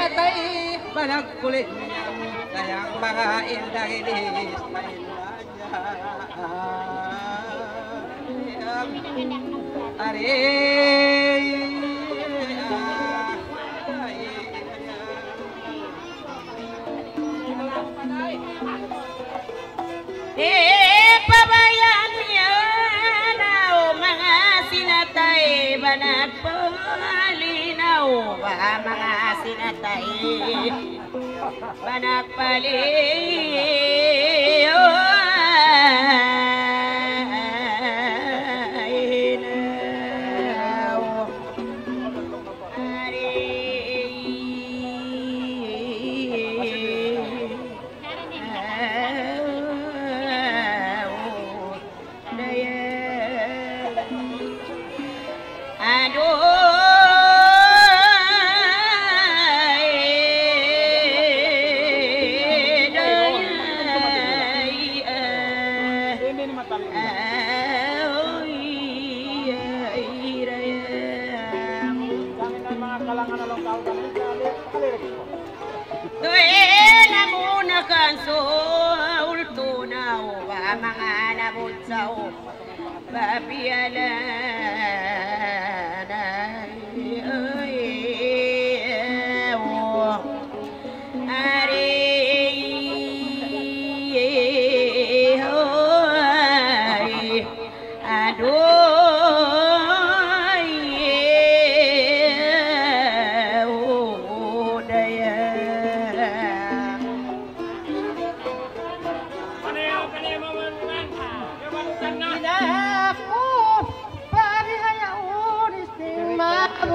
Atay banag kulit kayang mga indah inis pabayan niya daw mga sinatay banag palinaw ba mga sinatay banag palinaw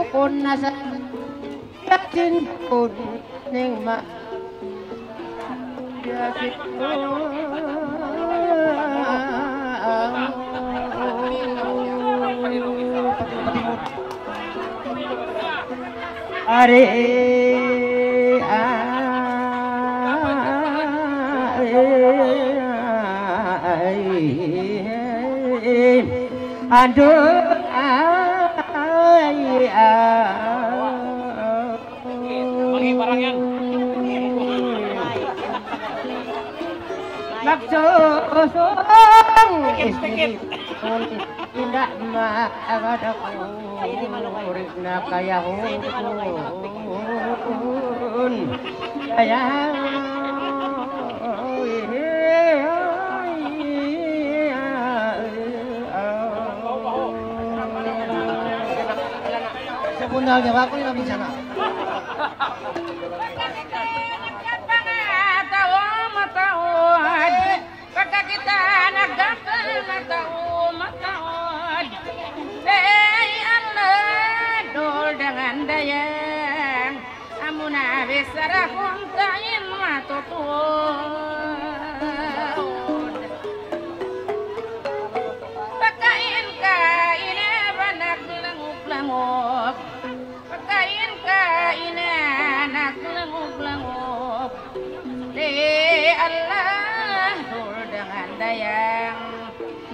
kun nasa yakin kun ning ma yakin are aduh bagi barang yan magsusong tidak maagadaku na kaya hukun kaya Punal niya ako yung sana. Matawad pagka kita nagdakal matawad Allah dol dengan dayang amuna besar akong tain matutod dayang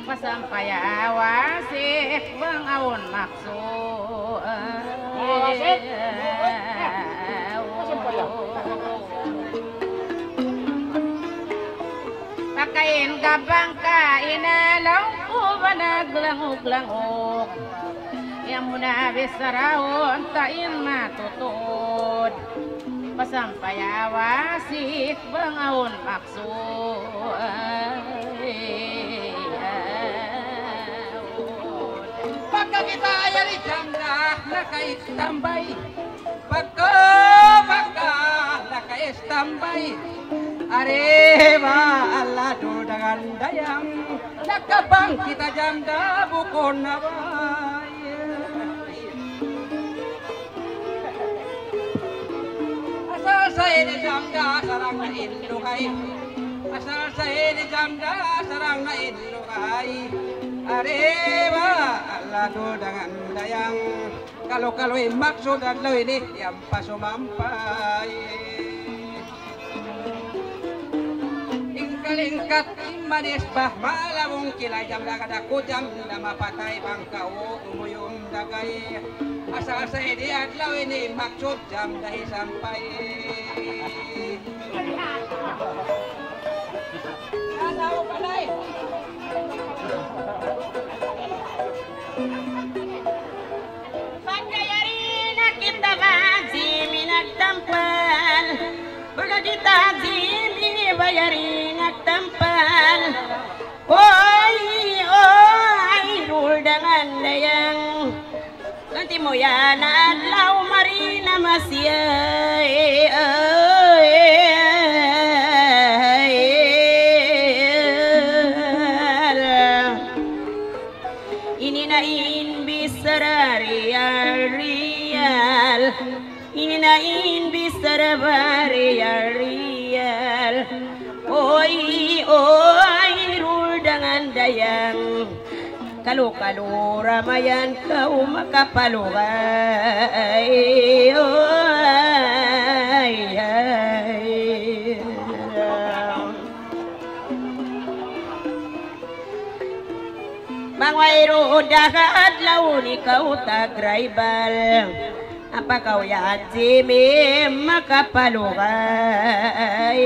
pasampaya wasik bangaun maksud pakain kabang kainalaw ko ba naglangog-langog yang muna bisaraon tain matutod pasampaya wasik bangaun maksud pagka kita ayali janda nakaistambay pagka nakaistambay areba alado dengan dayang nakabang kita janda bukon na bay asal saya di janda sarang na indukay asal saya di janda sarang na indukay areba alado dengan dayang kalau maksud adlaw ini yang pasumampay ingkalingkat manis bah malawong kilajam dagadako jam na mapatay pangkao umuyong dagay asal sa hindi adlaw ini maksud jam dahi sampai nanaw palay Pagkayarin na kita mazimi nagtampal Baga kita zimi bayarin nagtampal Oy, rul dengan dayang Nanti mo yan adlaw marina masyay Ini na bisara real Ini na bisara real Oy, rul dengan dayang Kalu-kalu ramayan kau makapalugay Mangwayro dahat laun ikaw tagraibal Apa kau yadzimi makapalugay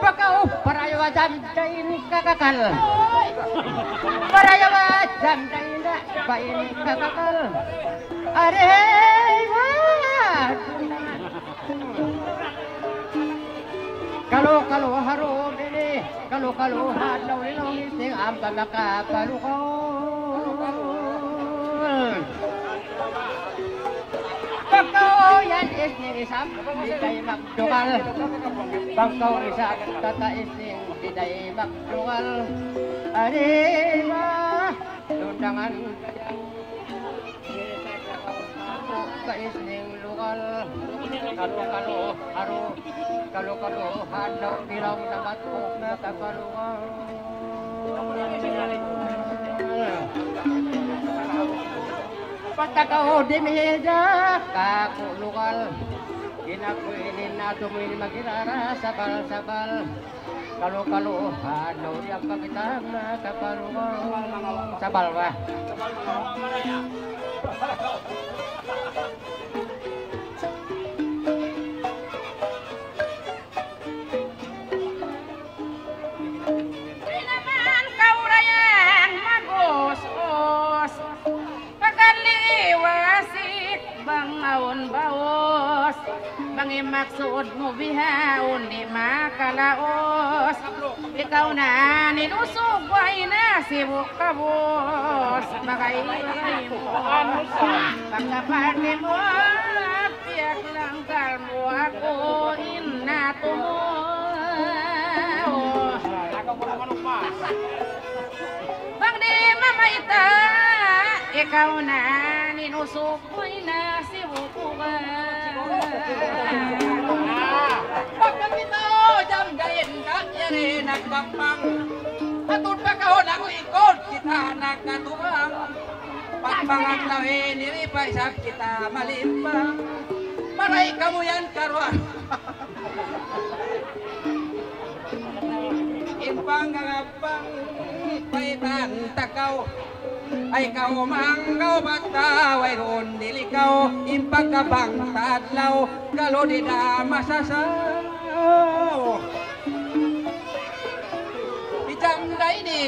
Pagkau parayawa jamdain kakakal parayawa jamdain bain kakakal arewa kalau harum ini kalau hadlaw nilong ising am kakakapalukol Bangkau yan isning isam Diday magdungal Bangkau isa tata isning Diday magdungal Arriba Lundangan Ka isning lugal Kalu Hadlaw bilang namat kong nakakalungal Patakao di meja kakulungal Ginakuinin na tumili magirara sabal-sabal Kalau hanaw yang pagitang nakapalungal Sabal ba? Bangaon baos Bangi maksud mo bihaon di makalaos Ikaw na ninusog ay na sibuk kabos Makailay mo Pagkaparte mo Piyak lang kalmo ako Inato mo Bang di mamaita Ikaw na ninusok ko'y nasibukugan pagka kita jam dayin ka yari nagpapang Atun pa kahon ako ikot, kita nagkatuwang. Pagpangang lahin, niripay sa kita malimpang. Maray kamu yan karuan. Impang ngabang, paitan takaw. Ay kau manggaw bagtaway ron dilikaw. Impang kabang tadlaw, kalo di na masasaw. Ijamday ni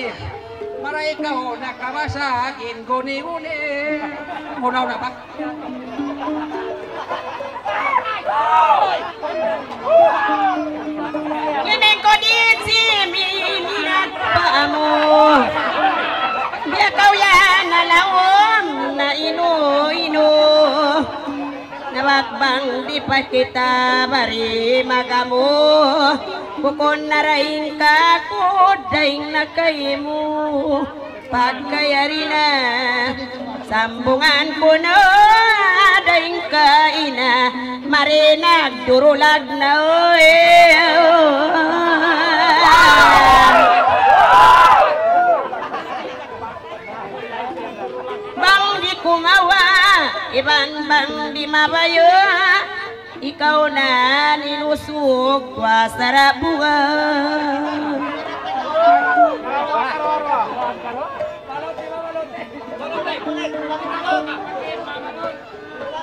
maray kau nakamasakin guni-guni. Unaw na ba? Kining ko din si Miliat pa mo. Dia kau yan nalawang na ino-ino. Nawagbang di pa kita bari magamu. Bukon na rin ka kudaing na kayo mo. Pagkayari na sambungan ko na daing kaina marinag durulag na bang di kumawa iban bang di mabayo ikaw na ninusok kwa sarabuan.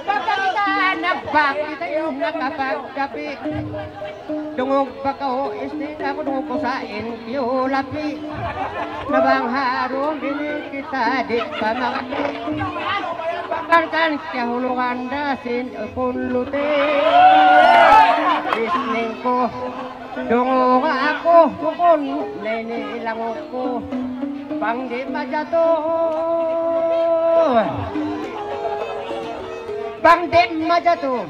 Pagkakita nagbak kita yung nakapagkapi. Dungog pa kao istin ako dungog ko sa inyo lapi. Nabang harong dini kita di pa makati. Pagkarkan kya hulungan dasin punlute. Isning ko dungog ako bukon nini ilang ko. Pang di majatuh. Bang din majatuh.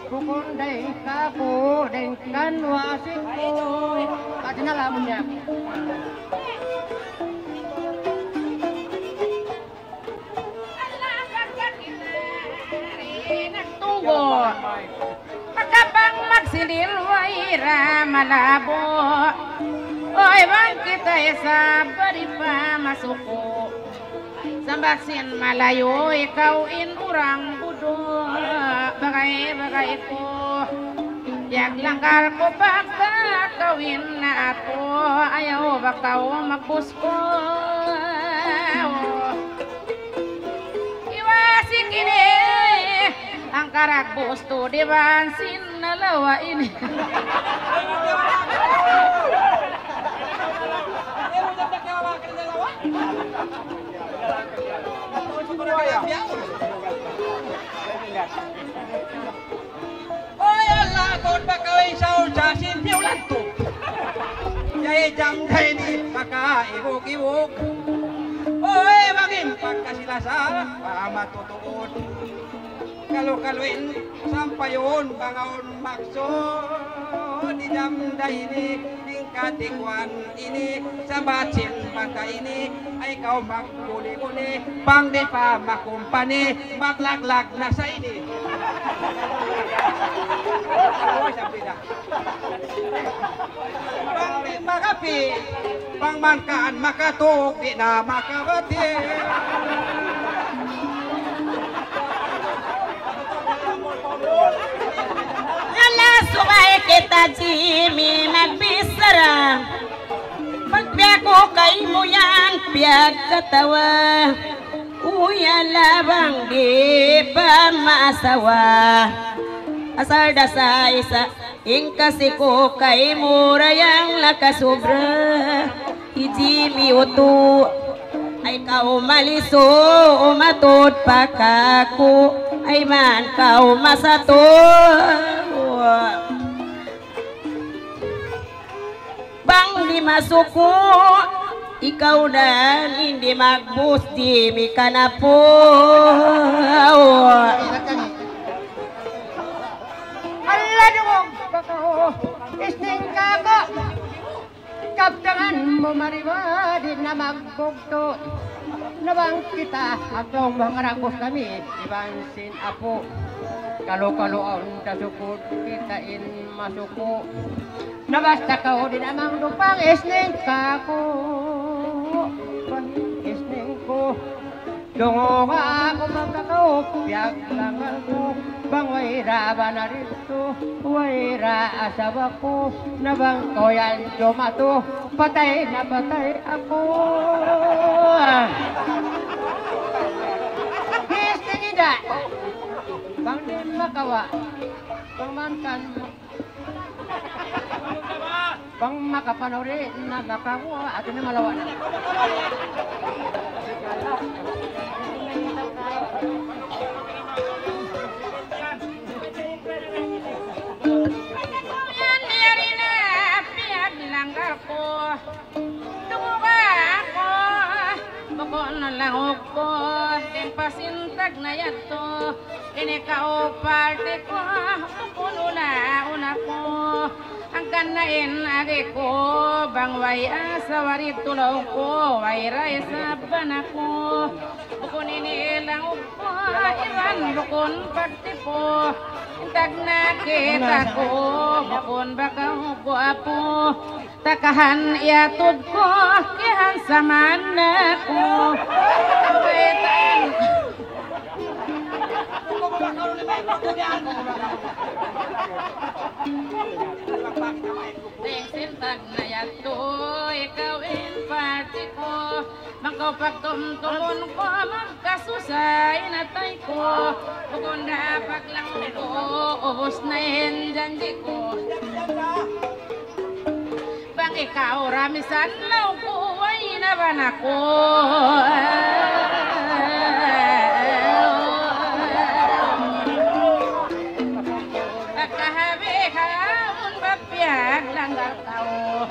Bukon deng kaku deng kanwasiko. Kasi nalaman niya. Tunggu. Pagkabang magsilil waira malabo. Oy bang kita sabari pa masuko. Sambasin malayo ikaw in urang budo. Bagay ko. Yaglangkar ko pagka kawin na ako. Ayaw bakaw magpusko. Iwasik ini ang karak gusto di bansin na lawa ini. Oy Allah ton bakaway saul jasin piulan tu. Yai jam day ni baka ibuk-ibuk. Oy bangin pagkasilasa pamatutuon. Kalu-kaluin sampayon bangaon maksud di jam day ini tingkatikwan ini sambatsin bata ini ay kau magkuli-kuli pang di pa makumpani maglaglag na sa ini. Pang di makapi pang mankaan makatuk di na makabati. Subay kita Jimmy nagbisara pagbiyak ko kay mo yan piyag katawa uya labang di pa maasawa asar dasa isa ingkasi ko kay mura yang nakasubra Jimmy uto ay kau maliso umatod pa kako ay man kau masato bang di masuko ikaw na hindi magbus di mi ka na po Ala dungog bakaw isning kako. Kaptangan mo maribadi na magbugto. Nabang kita atong mga rangkos kami ibansin apo. Kalu-kaluan sa sukod kitain masuko. Nabasta ka din amang lupang isning kako. Isning ko. Dungo nga ako magkakaw, piyak lang ako. Bang waira ba na rito, waira asawa ko. Nabang ko yan dumato, patay na patay ako. Isning ida, bang din makawa, bang mankan bang makapanori na makawa, ato na malawa na. Ko din pasintag na yato ini kao parte ko puno na una ko ang kanain age ko bangway asawari tulaw ko wayray saban ako bukon inilang ko iwan bukon pagtipo intag na kita ko bukon bakaw ko apo takahan iatod ko kihan saman ako kaitan sintag na yato ikaw in party ko mangkaw pagtumtumon ko magkasusay natay ko bukon na paglang ko ubos na yan janji ko bang ikaw ramisan law ko ay naban ako kahabi-habon bapyag langgar kau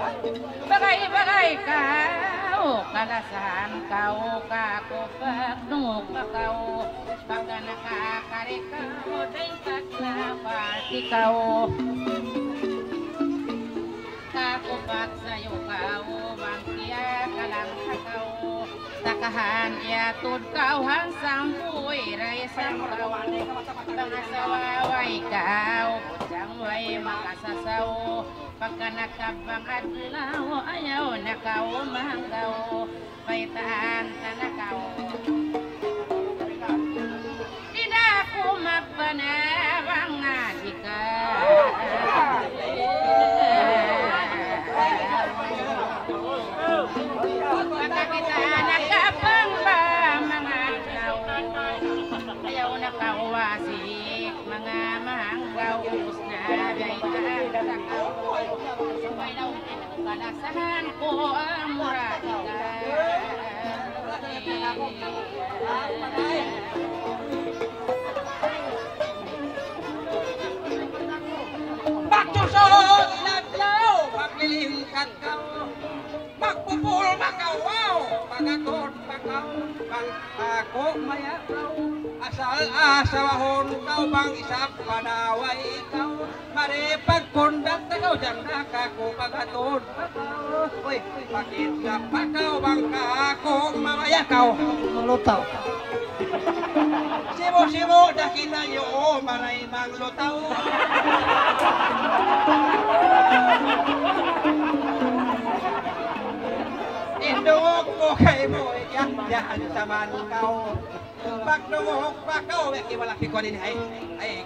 bagay-bagay kau kalasan kau kakupak nungok kau pagka nakakari kau daytag na party kau kakupak sayo kau bangkya kalang kau takahan iatod kau hansang buhay raisang kau pangasawaway kau jangway makasasaw pagka nakabang adlaw ayaw na kau mahanggaw paitaan ka na kau tidak ako mapanabang nga di ka pagka kita nakabang ba mga adlaw ayaw na kauwasik mga mahanggaw ubos na gaytaan sa kau sabay daw kalasahan ko ang mura Baktusod laglaw, paglilingkat kau magpupul makawaw, pagatod pakaw bang ako mayakaw asal asawahon kau bang isap panaway ikaw maripag kundat na kau dyan nakako pagatod pakaw uy bakit na pakaw bang ako mamayakaw malutaw sibo dakina yo maray mang lutaw indungok ko kay mo yan sa man kau pagdungok pa kau weki malaki ko din ay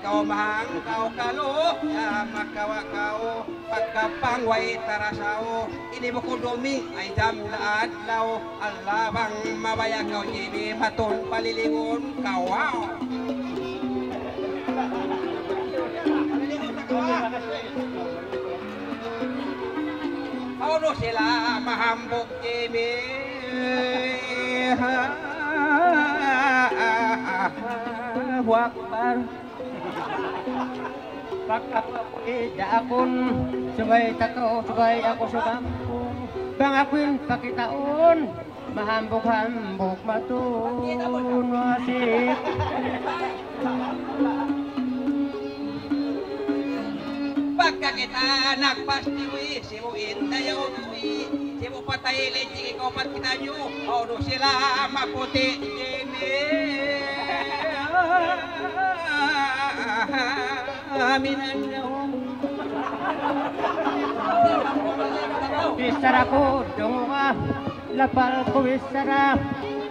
kau mahang kau kalo makawa kau pagkapangway tarasaw ini mo ko dumi ay damla adlaw alabang mabaya kau jibi maton palilingon kawaw Pauno sila mahambog jibi Wakbar pagkapakita akon subay takaw subay ako sa kampong bang ako'y pakitaon mahambog-hambog matun wasik pagka kita nagpastiwi simuin tayo tuwi simu patay lechik ikaw pat kita nyo pauno sila maputi jibi maminandong. Bisara ko dungo ka, lapal ko bisara,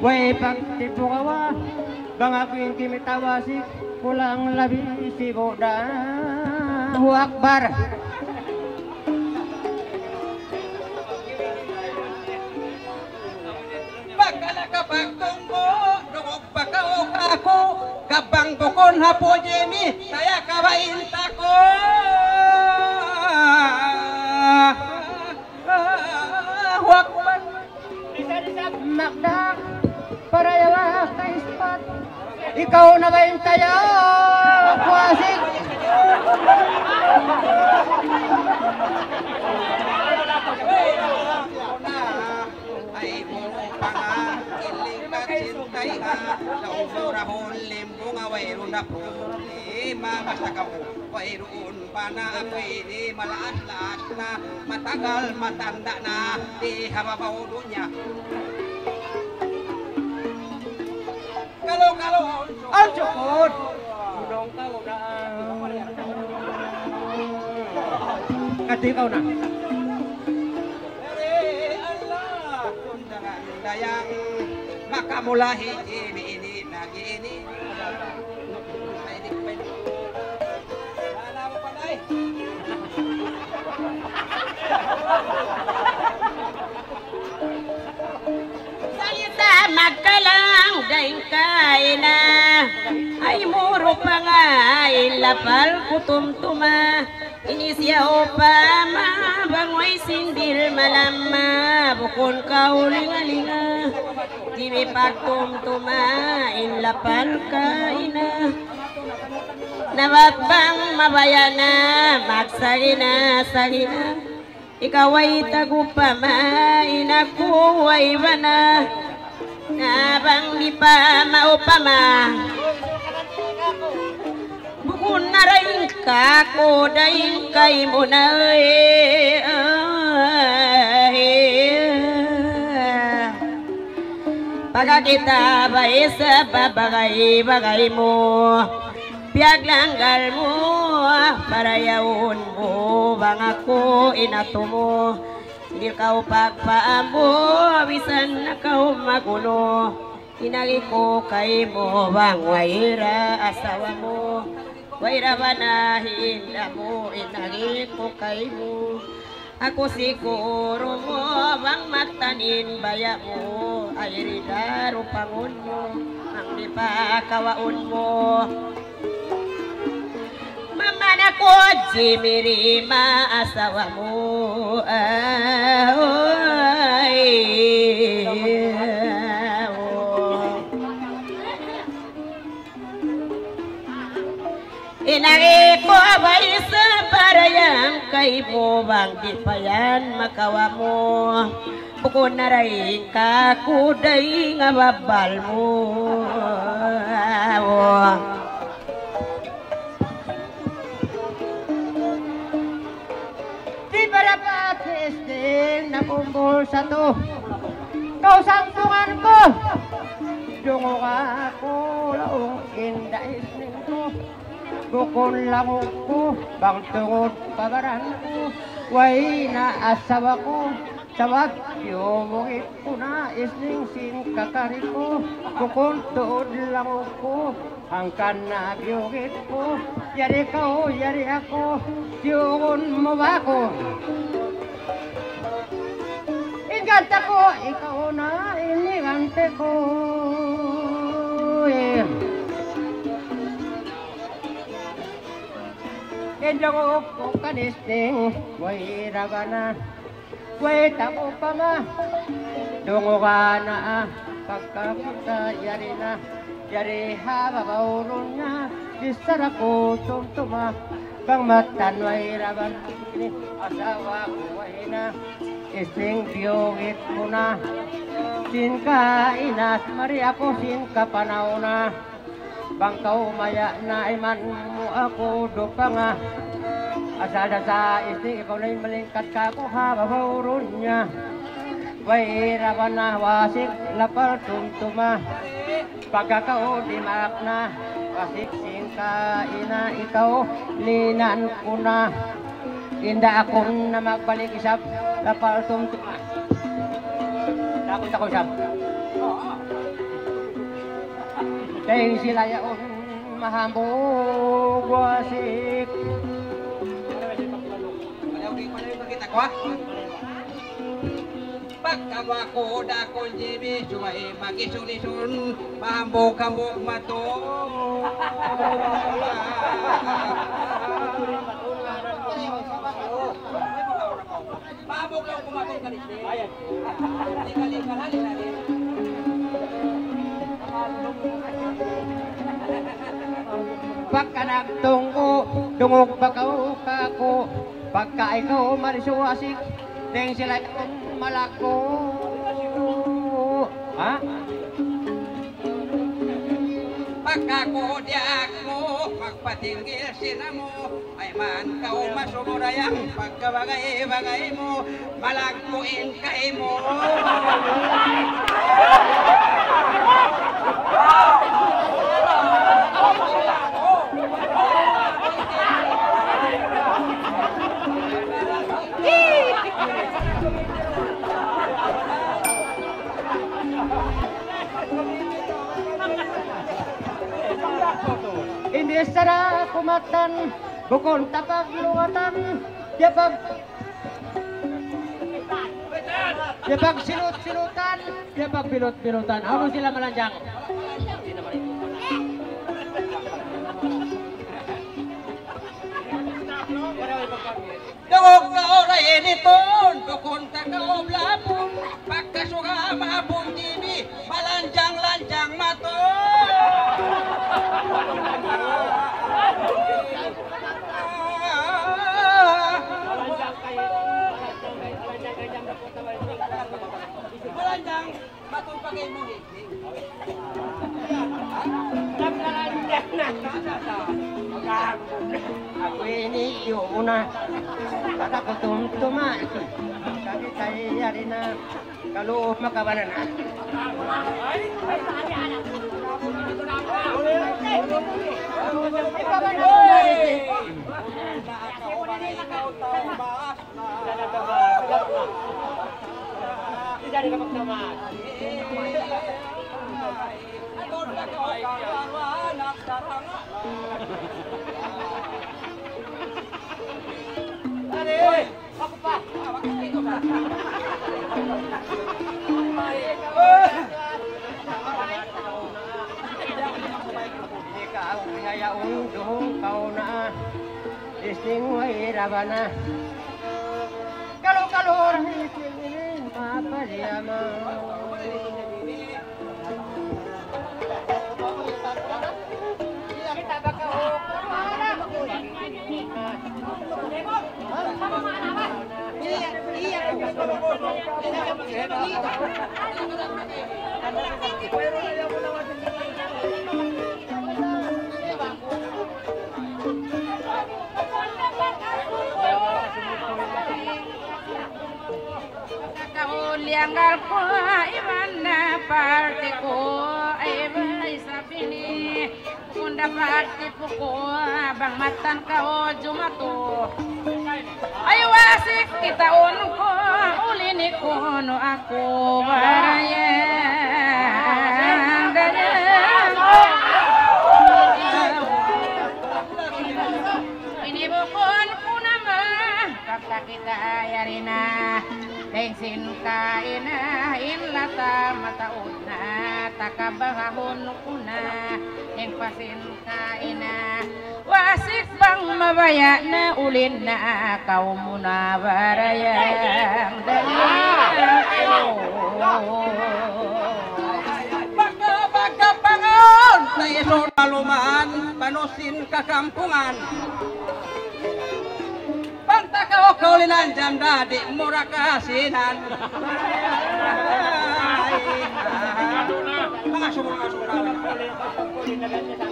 way pagtipo ka wa, bangakwin kimitawasik, pulang labi si Boda, Akbar. Pagkala kapag tunggo, dugog pagkaok ako, kabang bukon hapo Jimmy, saya kabainta ko. Akbar. Magda, para yawa ka ispat, ikaw na ba yung tayo, kuwasik? Ay mo panga, iling ka cintay ha, sa umurahon limbong awayro na problema, basta ka mo, wayroon pa na pwede malaat-laat na, matagal matanda na, di hababaw doon niya. Kalo-kalo, Ang sukod! Unong ka na. Kasi ikaw na. Allah, tundangan dayang makamulahi ini nagini. Wala mo pa day. Salita magkalang daing kaina, ay muro pa nga ilapal kutumtuma, inisyaw pa mabangway sindir malama, bukon kaulingalinga, kimi pagtumtuma ilapal kaina. Nababang mabayana, magsagina, sagina, ikaw ay tagupama, inakuway ba na, nabang di pa maupama. Bukun na rin kako, dahin kay mo na pagkakita ba isa babagay-bagay mo, piyag langgal mo, para yaon mo, bang ako inato mo, hindi ka pagpaamo, bisan na ka magulo, inagi ko kay mo, bang waira asawa mo, waira ba na hinda mo, inagi ko kay mo, ako siguro mo, bang magtanin baya mo, ay ridaro pangon mo, ang di pa kawaon mo. Mama na ko, Jimirima, asawa mo, inari ko abay sa parayang kay mo, bang di pa yan makawa mo, bukod na rin ka kuday nga babal mo. Para patisting na kumbol sa to, kausangtungan ko, dungo ka ako, laong indais nito, bukon lang ko, bang tungod pabaran ko, way na asawa ko, sawag yumungit ko na isning sin kakari ko, bukon tuod lang ko, hangkan na biyugit ko, yari ka yari ako, yungon mo ba ko? Inganta ko, ikaw na inigante ko. Indang ko kanisting, way rabana, way tako pa ma, dungo ka na pagkapunta, yari na, yari hababauron na, bisara ko tumtuma, bang matanway raban, asawa ko way na, ising biyogit mo na, sin ka inas, Maria ko sin ka panaw na, bang kaumaya na iman mo ako dopa nga, asada sa ising ikaw na yung malingkat ka ko hababauron niya, way raban na wasik lapal tumtuma, pagkakao di maak na, Kasik singka ina ikaw linan ko na. Inda ako na magbalik isap lapal tumtuma. Takot ako isap. Dahil sila yaon mahambog wasik. Palayo kita ko ha. Pagkawa ko dakon jibi sumay magisulisun mahambog-hambog mato. Mahambog lang kumatong ka dito. Lika-lika halin na rin. Pagka nagtungko, dungog bakaw kako. Pagka ikaw marisuasik, deng sila yaon malako. Ha? Pagkakudiak mo, pagpatinggil sinamo, ay man kau masumurayang pagkabagay-bagay mo, malagpuin kay mo. Hindi sara kumatan, bukon tapag luwatan, yapag silut-silutan, yapag bilot-bilotan. Ano sila malanjang? Dawag ka oray editon, bukon ka kaoblapon, pagkasuka maapong TV, malanjang-lanjang mato. Malanjang, matong pagay mo higing. Ako ini yun na, kata ko tumtuma, sabi kaya rin na, kaloob makabanan na. Aku pa. Ikaw yayaon doon kau na, isting way rabana. Kalau isting mapaliyama. Kita bakal Lianggal ko iman na parte ko ay may sapini kung dapat tipu ko bang matan ka o jumato ay wasik kitaon ko ulini ko no ako barayan ini bukon ko naman kakak kita yarina Tengsin kaina inlata mataud na takabahon kuna eng pasin kaina wasik bang mabaya na ulin na kau muna barayang Baga pangon na iso naluman panusin kakampungan. Pantakaw kaulinan jam dadi murah kasinan.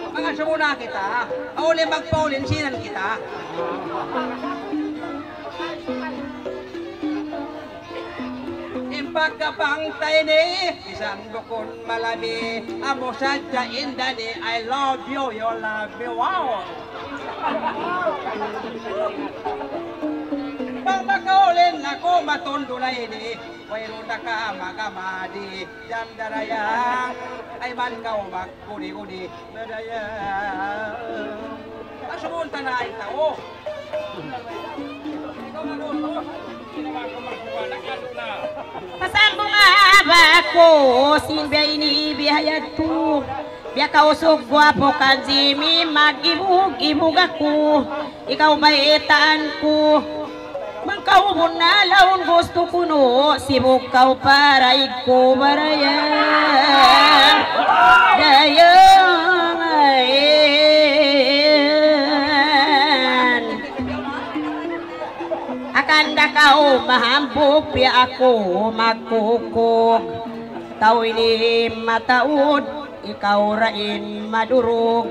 Mga sumuna kita, uli magpaulin sinan kita. pagkabangtay ni bisan bukon malami amo sadya indani I love you, you love me, wow. Pag makaulin ako matundulay ni wayro na ka magamadi jam darayang ay man kau magkuni-kuni darayang asumunta na ay tao. Pasang bunga ba ko sinbya ini bihayag tu biya kausog gwapo kanjimi magibug-ibug ako ikaw baitaan ko mangkaw mo na laon gusto ko no sibuk kau paray ko barayang dayang kanda kau mahambuk pi ako magkukog tao ini mataud ikaw rain madurog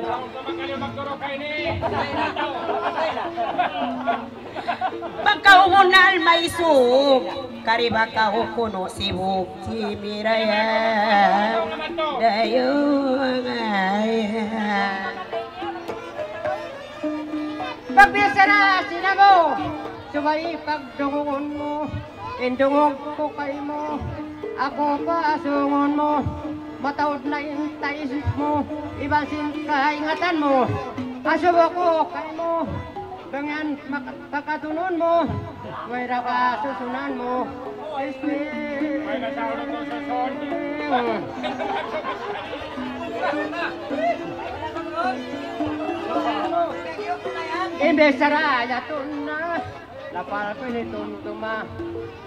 bangkaw munal maisug kariba kau kuno sibuk simiraya dayong Pagbisa na sinabo subay pagdungon mo, indungog ko kay mo, ako pa asungon mo, mataod na intais mo, ibasin kaingatan mo, asubo ko kay mo, ganyan makakatunon mo, mayra ka susunan mo, Imbesara yatun na lapal pinituntuma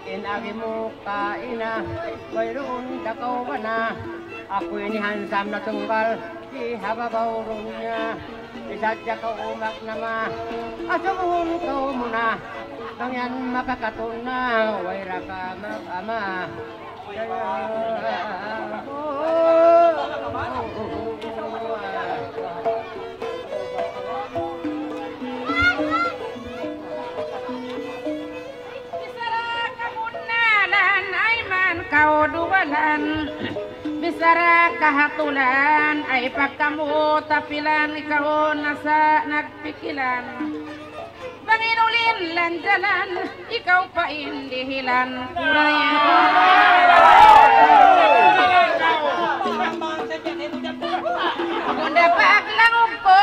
inagi mo kaina mayroon dakaw ba na ako inihansam na tunggal ihababaw ron niya isadya ka umak nama asubuhon ka muna kangyan makakatuna wayra ka mag-ama kau duwalan bisara kahatulan ay pagkamu tapilan ikaw nasa nagpikilan banginulin lanjalan ikaw pa indihilan kuraya kunda paglangog ko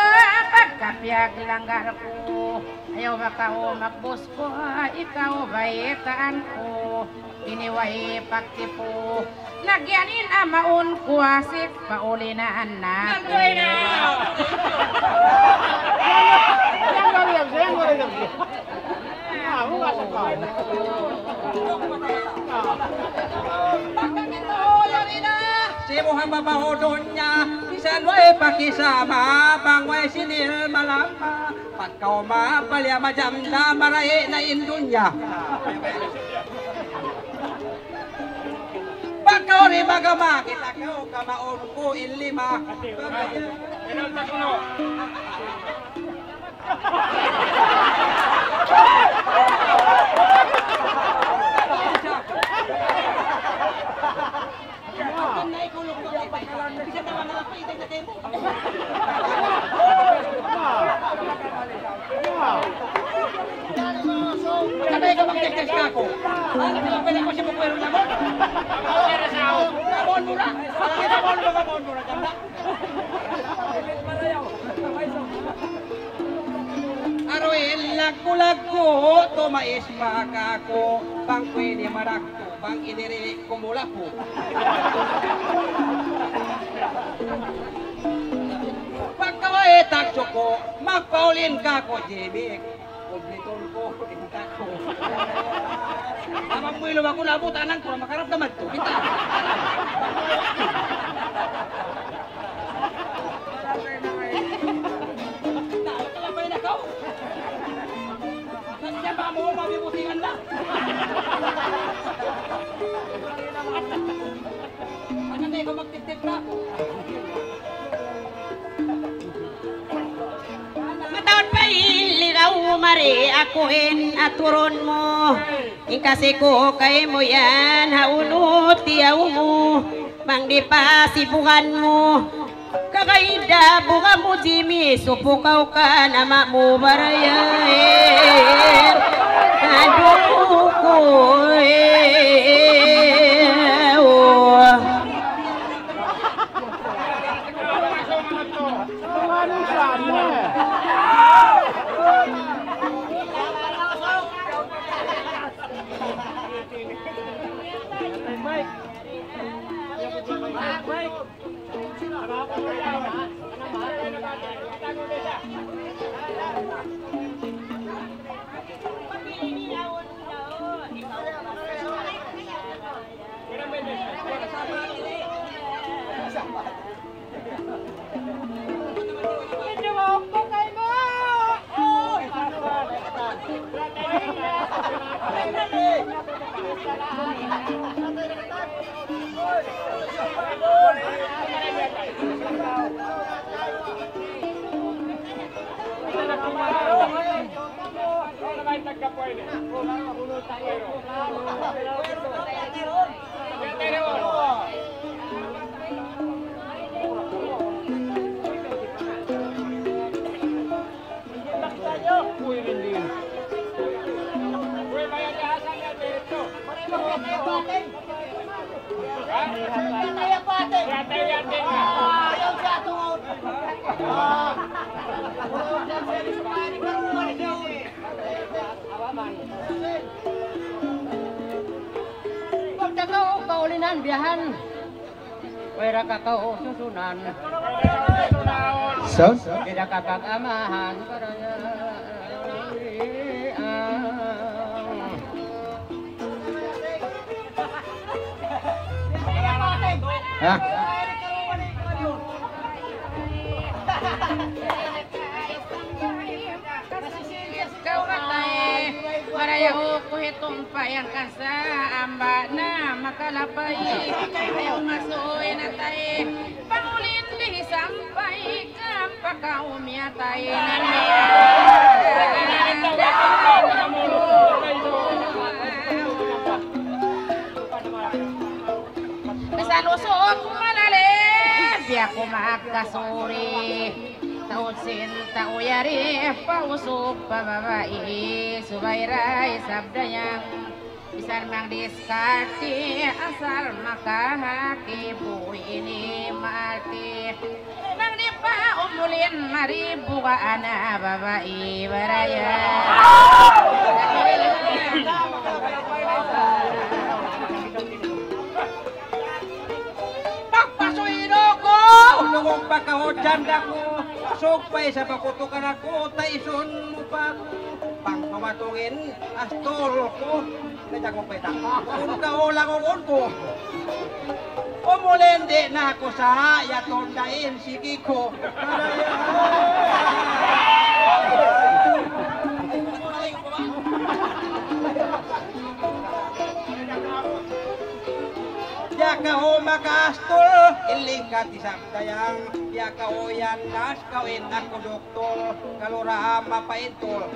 pagkapyag langgar ko ayaw makao makbos ko ikaw baitaan ko iniway pagtipo nagyanin amaun kuwasik paulinaan na si Muhammad bahudon niya bisan way pakisama bangway sinil malama pagkaw mapalya majamda maray na indunya pagkaw rin magama kita kaw kamaon ko ilima Katay ka mag-text ka ako. Ano ba pwede ko si Bukwero na mo? Kamon mo na. Kamon mo na. Aroin lagu-lagu tumais pakako bang pwede marakto bang iniri kumula po. Pagkaway takso ko magpaulin ka ko Jimmy. Kumpliton ko, kita ko. Amang mo ilong ako nabutanan ko, makarap naman to. Kita. Kalabay na ko. Nasya ba mo, mabibutingan na. Maganda ko magtip-tip na ako. Mataon pa ligaw mari akuin aturon mo Ingkasih ko kay mo yan, haunot tiyaw mo, mang di pa sibukan mo. Kakaida buka mo Jimmy, supukaw ka nama mo barayan. Aduh ko Pagkakao kaulinan biyahan, wera kakao susunan, tidak kakak amahan paraya. Hah? Maraya ko itong payang kasa amba na makalapay ayaw masuoy na tayo pangulin di sampay kapakaw miyatay kasalusok malalim biya ko makasuri Tausin tauyari pausuk pababai subairai sabdayang bisar mang diskarti asal maka haki bui ini marti mang dipa umulin mari buka anak babai baraya Nungong pagkahodyan ako, sugpay sa pakutukan ako, taisun mo pa ako. Pang pamatungin, astol ko, nadyak mo peta. Kung kaulang ko, umulindi na ako sa yatondain, sige ko. Ya kau makastol, iling ka tisabdayang. Ya kau yan nas, kawin ako doktor, kalura mapaintol.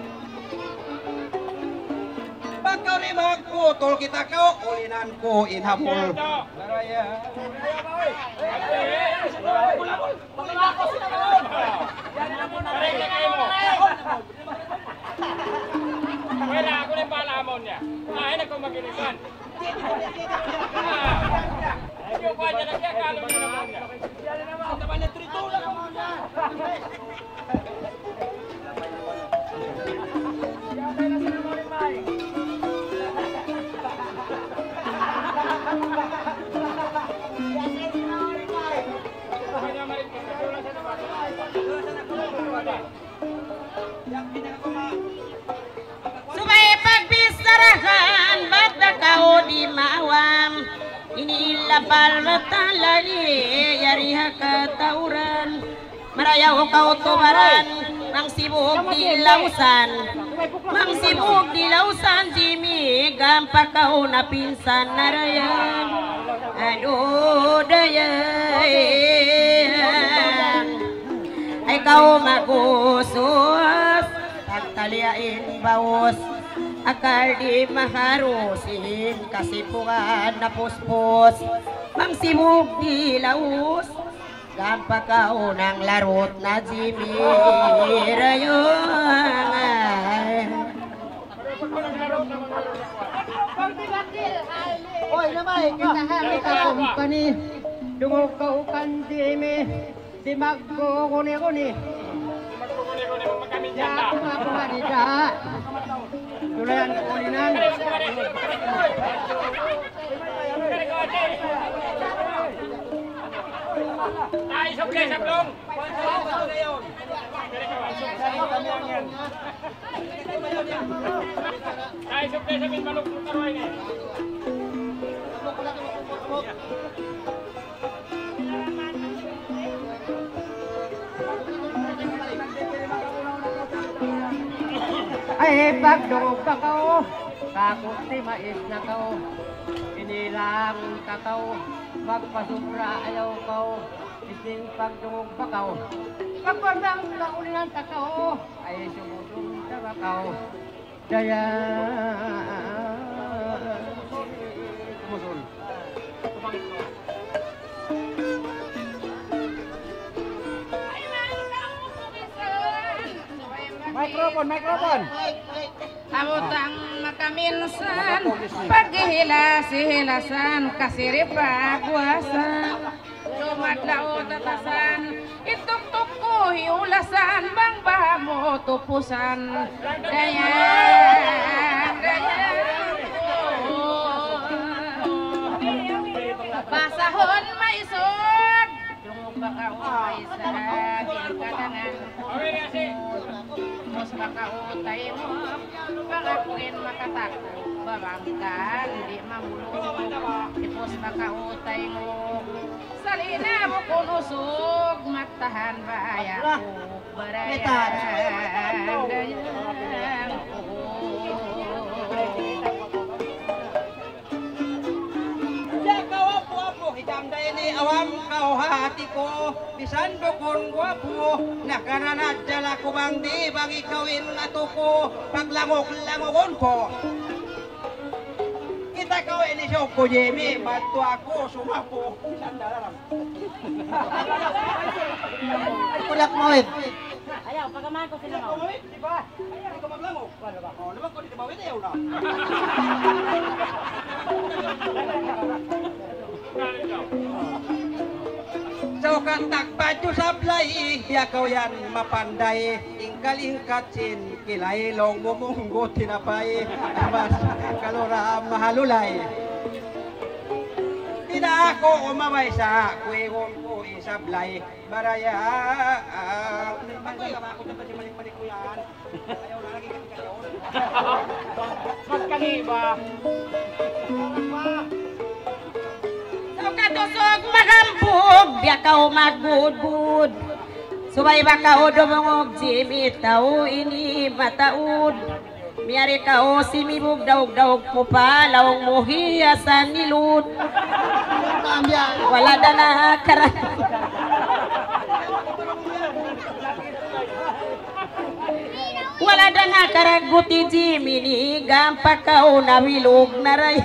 Pagkaw ni magputol kita kau, ulinan ko inhabol. Maraya. Wala ako na palamon niya. Kumain ako maginisan. Yung pa dyan siya, kalong na naman niya. Taban na trito lang mo niya. Supaya pagbisarahan ba't na kao di mawam inilapal matalani yariha katauran marayaw kau tubaran mang sibuk di lausan Jimmy gampak kau na pinsan narayan aduh dayan ay kau magusos taliain bawas akal di maharusin kasipungan na puspos ang simog di laus gampakaw ng larot na Jimmy Rayong Oy namay kita kita company dungog ka ukan Jimmy di maggo kuni ya aku tidak Dulayan kulinan Ay, sukli, sablong! Ay, sukli, sabihin manok ng karoy ni. Ay pagdungog ka kao takot ti mais na kao inilang kakao magpasubra ayaw kao ising pagdungog pa kao pagpandang kaulinan takao ay sumusong sa bakao daya sumusun Microphone. Abutang makaminsan, paghihilas-hilasan, kasiripagwasan, lumadlaw tatasan, ituktok ko hiulasan, bang bahamo tupusan, dayan, pasahon maisod, lungog bakaw maisad, kadangan. Mas makautay mo, pangakuin makatakbo, babangkan, di mamulog. Ipos makautay mo, salina mo kunusog, magtahan bayan ko, barayan, dayang awam kau hati ko bisan dukun guwapo nakaranat jala ko bang di bang ikawin ato ko paglangok-langogon ko kita kau ini siya ko Jimmy bantu ako sumapo sandaram kulak mawid ayaw pagaman ko sila mo di ba ay ko maglangok wala ba oh naman ko di ba wala na So kantak baju sablay, ya kau yan mapandai, ingkal-ingkat sin, kilay long mumunggo tinapay, mas kalora mahalulay. Tidak ako umamay sa kuingon ko isablay, baraya. Bagoy ka ba ako dapat si malik-malik ko yan? Ayaw na lagi kami kayo. Mas kaniba! Katusog magambog, biya kau magbudbud. Subay ba kau dumungog, Jimmy, tao ini mataud. Miyari kau simibog daog-daog mo pa, lawang mo hiyasan nilud. Wala na nakarat. Wala na nakaraguti, Jimmy, ni gampa kau nawilog na ray.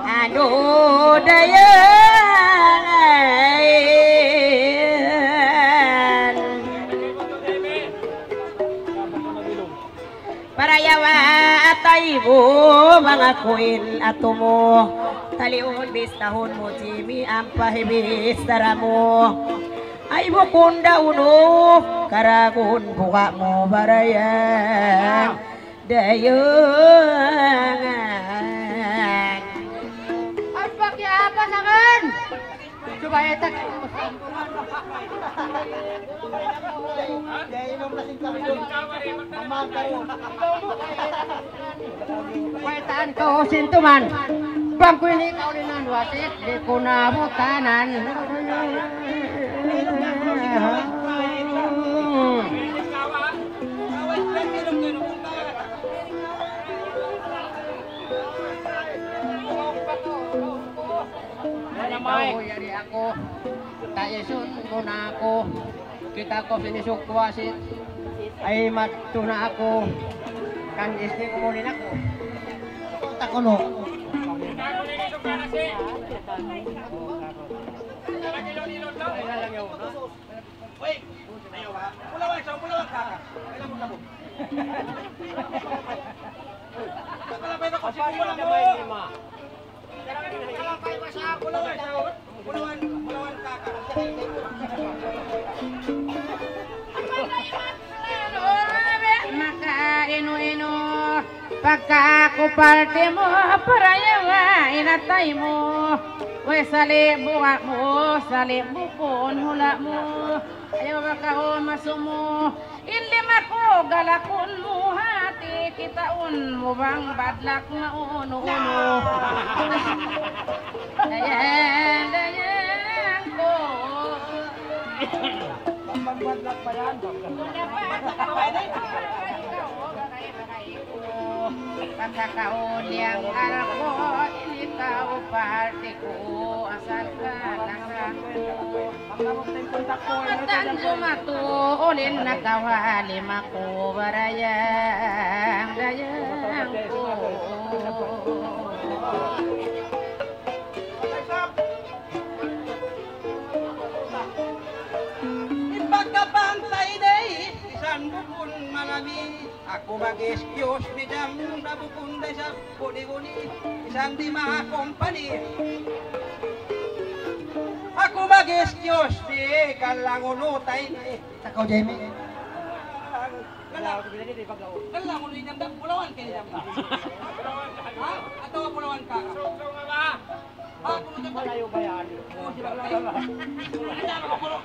Aduh dayan para yawa ataibo mga kuin atumo taliun bis tahun mo Jimmy ang pahibis daramo ay bukunda uno karagun buka mo barayan dayan apa sangan supaya tak Wetan kau sintuman bangku ini kau linan wasit di kuna butanan Tahu yari ako, tayesun muna ako, kita ko sinisuk wasit, ay matuna ako, Kan istri ko muli ako. Takono. Ako na yung suka na si. Wait! Ayaw ba? Pulawan siya, pulawan kaka. Kailan mo na mo? Nakalapay ako, simulan mo! Nakalapay ba siya? Pulawan siya, pulawan kaka. Makainu-inu pagkakuparte mo parayawa inatay mo we sali buka mo sali bukon hula mo ayaw makaon masumo inlima ko galakon mo hati kitaon mo bang badlak na uno-uno dayan ko Badlak pa yan. Pagkakaon yang aral ko, ikaw parte ko, asal ka lang ako. Matan jumato, ulin na kawali mako, barayang dayang ko. Pagkapantay day, isang bukon malami. Ako mag-excuse ni Jam na bukon day sa buni-buni. Isang di mga company. Ako mag-excuse ni kalangulutay ni. Takaw, Jamie. Kalangulo ni Jam, pulawan kayo ni Jam. Ha? Ato nga pulawan ka ka. Suka nga ba? Malayo ba yan? Oo, si Bakay. Ano ako kulog?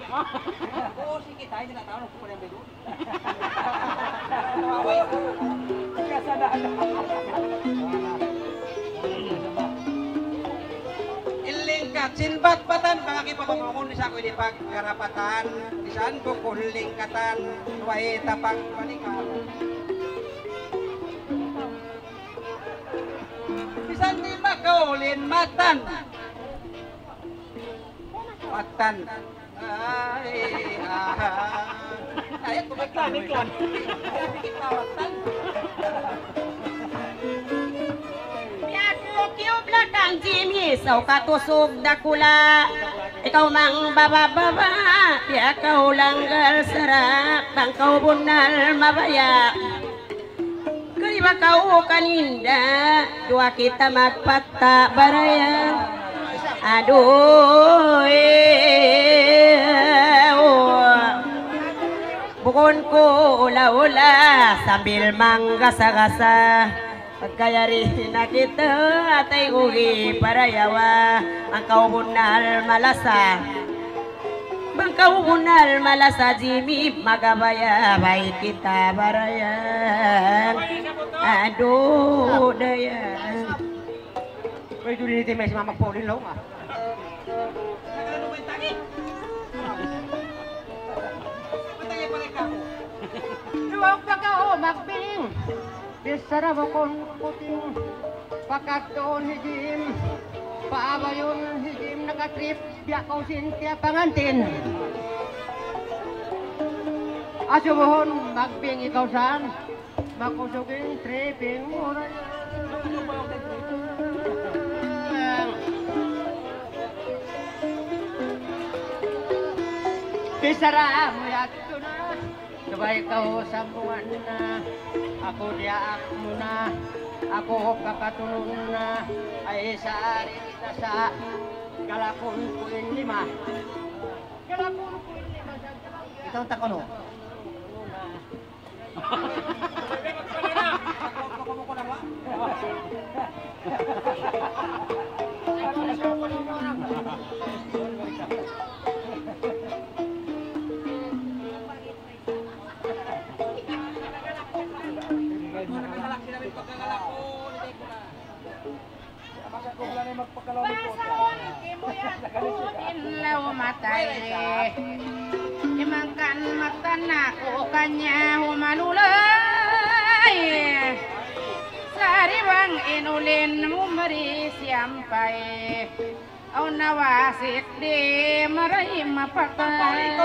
Oo, sige tayo, tinatawag ko pa rin doon. Ilingkat, sinbat-batan, pangakipapamungon ni sa ako'y di pagkarapatan, isaan ko kulingkatan, tuway tapang panikan. Bisan di makaulin matan. Matan. Ay, tumagtan ikon. Ay, matan. Piago kiubla kang Jimmy, saw katusog dakula. Ikaw mang babababa, piakaw langgal sarap, bangkaw bunal mabaya. Kaliba kau kaninda, dua kita magpata baraya. Aduh, bukon ko ula-ula sambil manggasa-gasa. Pagkayari na kita atay ugi parayawa, ang kaubunal malasa. Bangkau bunal malasa Jimmy magabaya baik kita barayan. Aduh daya. Pwede dulu ni Messi mamagpolin lang ah. Luwag pa ka o magpiling. Bisara mo kong puting. Pakatoon hijim. Paaba yun hijim nakatrip. Biya ko Cynthia pangantin. Asubuhon magping ikaw saan. Makusugin tripping mura Bisara mo yato na. Sabay ka sambungan na. Ako diaak mo na. Ako kakatulong na. Ay sa arin kita sa galakon ko yung lima. Galakon ko yung lima. Ito ang takono. Inlaw matay imangkan matan ako kanya humanulay sariwang inulin mumari siyampay aw nawasik di maray mapatay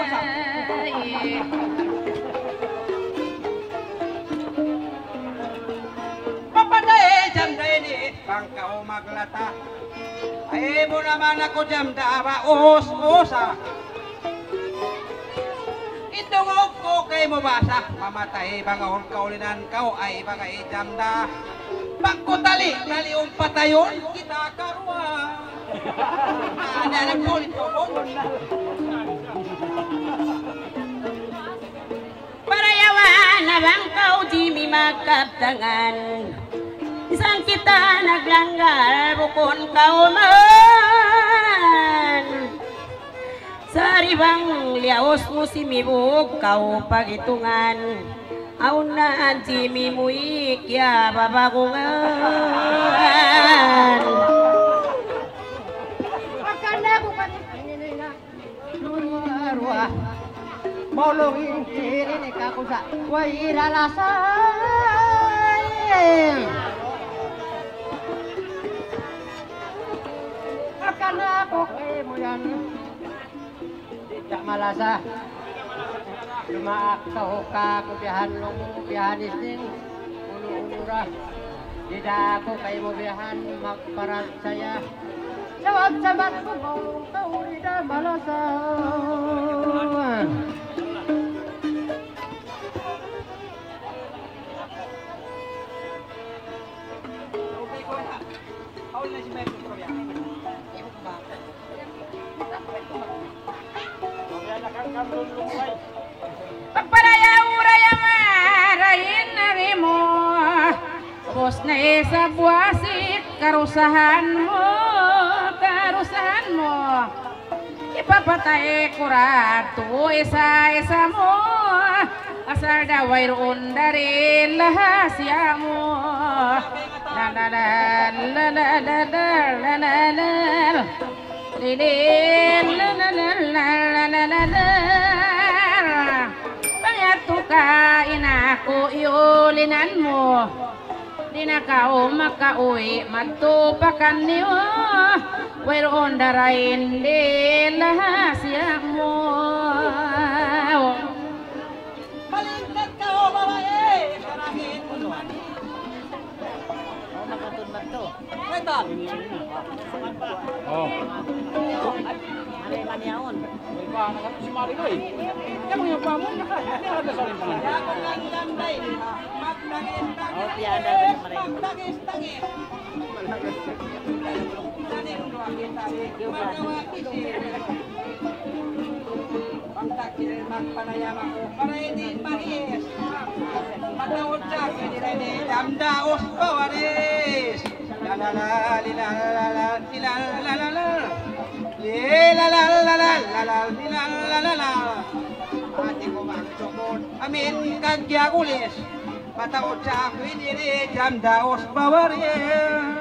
maglata. Ay mo naman ako dyan dawa, us-usa. Itungog ko kay mo basa, mamatay bangahon kaulinan kau ay bagay jamda. Pagkutali, taliong patayon, kita karwa. Ada nagkulit ko po. Parayawan na bang kau di mi magkaptangan. Isang kita naglanggar bukon kau man. Saribang liaos mo si mibug kau pagitungan. Aun na di mi muik ya babagungan. Akala ko kanina na lumarwa. Maulungin diri ka ko sa wairalasan. Akala ko kay mo yan. Di tak malasa. Lumaak sa huka ko biyahan nung biyahan isning. Ulu-ulura. Di da ako kay mo biyahan magparat saya. Sawag-sabat ko maulong tao di da malasa. Pagparaya-uraya marahin na rin mo. Bos na isa buwasik, karusahan mo. Ipapatay kurado, isa-isa mo. Asal daway roon dari lahasya mo. La la la la la la la la la la. Lilin la la la la la la la. Pangatukain ako iulinan mo. Di na kao makauwi matupakan niyo. Wayroon darain di lahasya mo. Malingkat ka o babae, karahin mo naman. Ito. Oh. Mani-maniaon. Iba na si Marino eh. Kamu yung pamon naka. Ada saling tangan. Ako lang landay. Magdagis-dagis. Oh, tiada ba yung Marino? Magdagis-dagis. Tani ko kita di magawa kisi. Pangtakil magpanayam ako para hindi manis. Matawad sa akin ni damdaos bawaris. La la la la la la la la la la. La la la la la la la la la. Ate ko magsukod, amin kagyagulis. Matawad sa akin ni damdaos bawaris.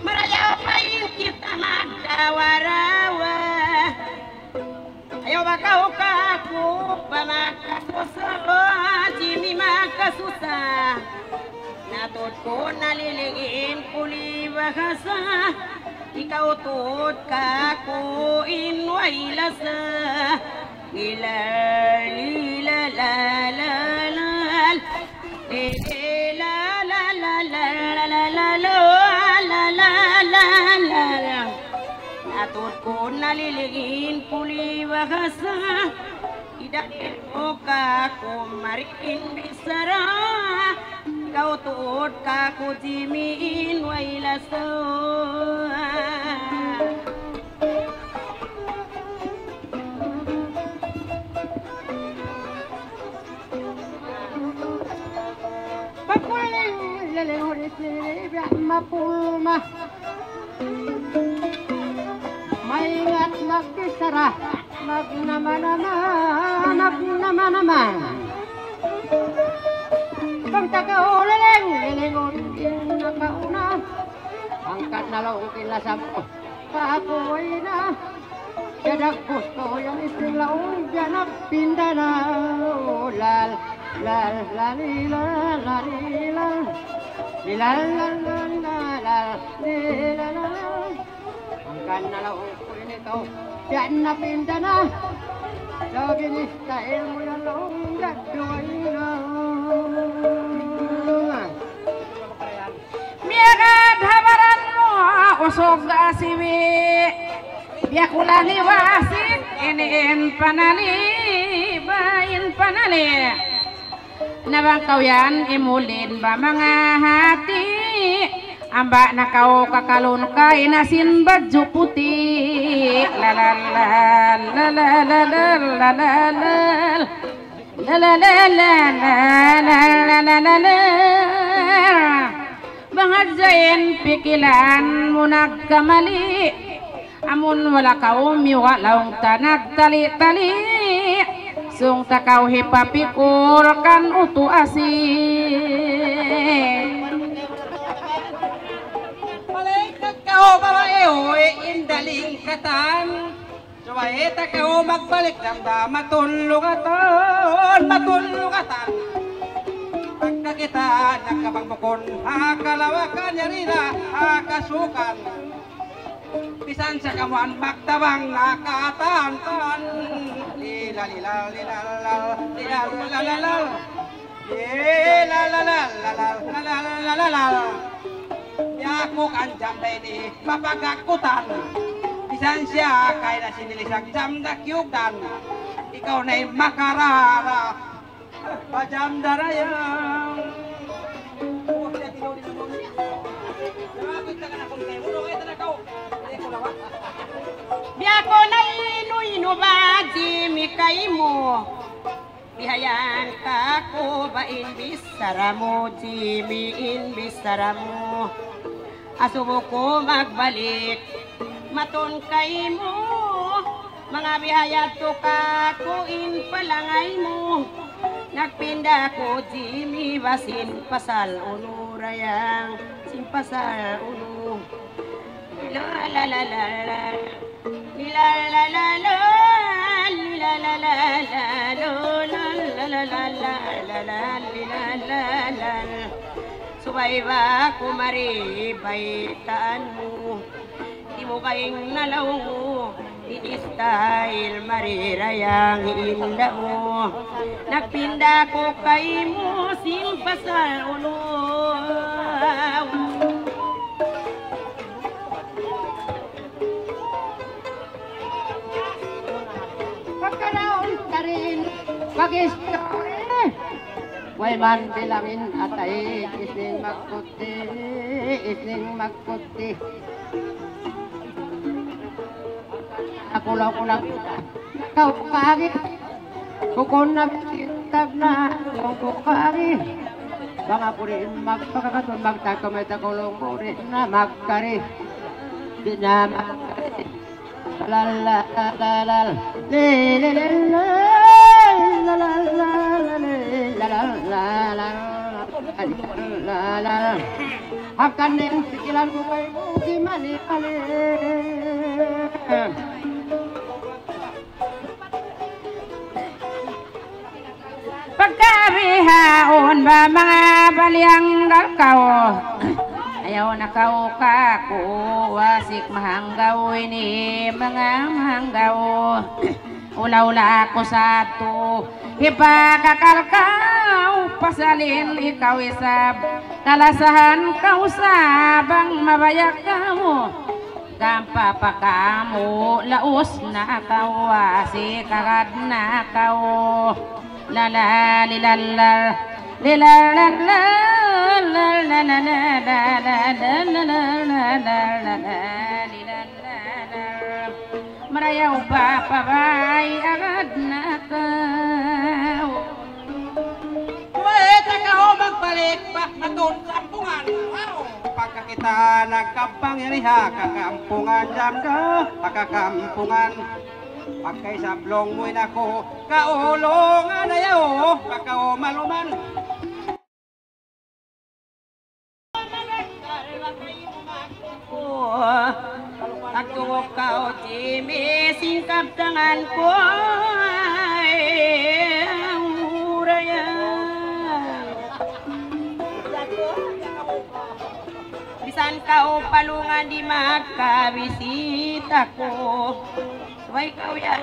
Marayapain kita magdawarawa. Ayaw bakaw ka ako pamakasusa. Jimmy makasusa. Natod ko naliligin puli bahasa. Ikaw tod ka ko inway lasa. Ilal lila la la la. La la la la la la la la la la la la. Natod ko naliligin puli bahasa. Idakil mo ka kumarin bisara. Ikaw tuod ka ko jimiin way laso. Pakuling lelehuri silibya mapulma. Maingat magkisara, magnama-naman. Kang tagauleleng, lelengon nakauna. Angkat na lang kilasam, kakuway na. Jadak gusto yung istilaon, janak pinda na. Lal, lal, lalila, lalila. Lilal, lal, lal, lilal. Angkat na lang ko rin ikaw, yan na pinda na. Sa binistahin mo na lang gagawin na. Miagad habaran mo usog asiwi. Biak ulani wasit inin panali bayin panali. Nabang kau yan imulin ba mga hati. Amba na kau kakalon ka inasin baju putih. La la la la la la la la la la. La la la la la la la la la. Bangat zain pikilan mo nagkamali. Amun wala kau miwalaong tanag tali-tali. Sung takaw hipapikul kan utu asin. Balik kau babae indaling katan. Suwaye takaw magbalik damda matulungatan, matulungatan. Pagka kita nagkapangbukon, akalawakan yarina, akasukan. Bisan sa kamuan magtabang nakatantan. Lila lila lila lila lila lila lila lila lila lila lila. Yakuk anjam ini papagakutan. Bisan siya kaya na sinilisang jam dakyugdan. Ikaw na'y makarara pajam darayang. Biako na inu ba jimi kaimu. Bihayan ka ko ba in bisaramo jimi in bisaramo. Asubo ko magbalik maton kaimu. Mga bihayat to ka ko in palangay mo. Nagpinda ko jimi basin pasal uno rayang sin pasal uno. La la la la la la la la la la la la la. Subay ba kumari baitaan mo. Di mo kaing nalaw mo. Di-style marirayang inda mo. Nagpinda ko kay mo simpasal ulo. Pagkaraon ka rin pag-istorya. Way man bilangin atay isning magputi, isning magputi. Ako lang kau kagi kukon na tag na yung kukari. Banga purin magpakakatun magtakamay takulong purin na magkari. Di na magkari. Lalalala akan yang pikiran ku kay di mani-mani. Pagkabihaon ba mga balyang dakaw. Ayaw na kau kaku wasik mahanggaw ini mga mahanggaw. Ula-ula ako satu ipakakal kau pasalin ikaw isab. Kalasahan kau sabang mabayak kamu. Gampa pa kamu laos na kau wasik agad na kau. Lala lilala lilala merayaw pa pabay agad na kau. Pwede ka ho magbalik pa matun kampungan. Pagka kita nagkampang yaniha kakampungan jam ka kakampungan. Pagkay sablong mo'y nako kaulungan ayaw pagkao maluman. Ako kau jimi singkap tangan ko uraya. Bisan kau palungan di makabisita ko. Suway kau yan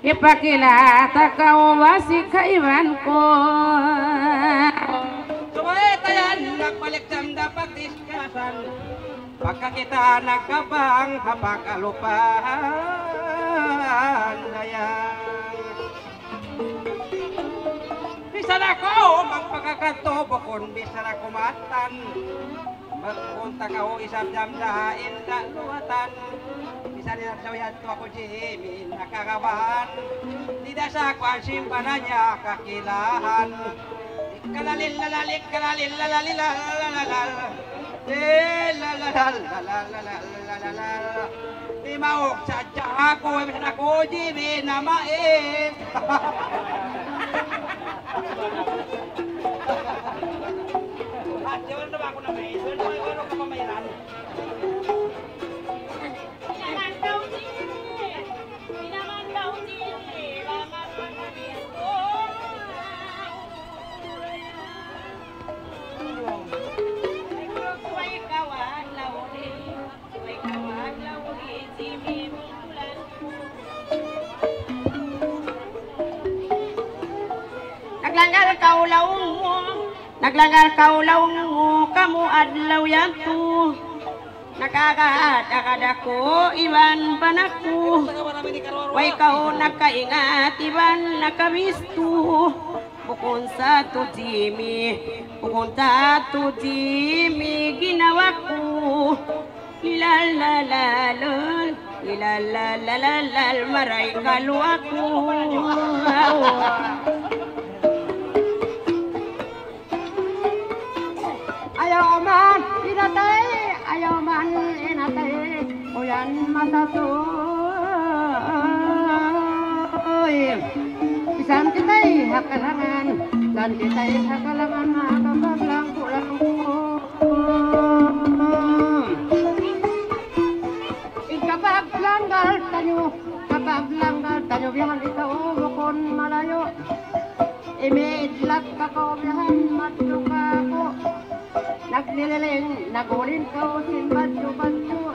ipakilata kau wasi kaiban ko. Sumaytayan, nagbalik jam dapat diskasan. Pagka kita nagkabang hapag-alupan dayang. Bisa na ko magpagkakanto bukon bisa na kumatan. Magpunta ka o isang jam dahin na luwatan. Bisa nila sawayan to ako Jimmy nakakabahan. Tidak sa kwan simpanan niya kakilahan. Kalalil lalalik kalalil lalalil lalalal. Lalalal. Di maok sadya ako bisa na ko Jimmy na mais. Jangan na ako na mais. Ano ka pamairan? Naglanggar kaulaw mo kamu adlaw yanto. Nakakadakad ako iban panaku. Way kau nakaingat iban nakabistu. Bukon sa to Jimmy ginawa ko. Lilalalal maray kalwa ko. Ayaw man inatay, uyan masatoy. Isan kita'y hakalangan, dan kita'y hakalangan nakapaglampu-lampu. Kapag langgar tanyo, biyahan ikaw bukon malayo. Imidlak ako biyahan matluka ko. Naglililing, nagulin ko simbadyo-badyo.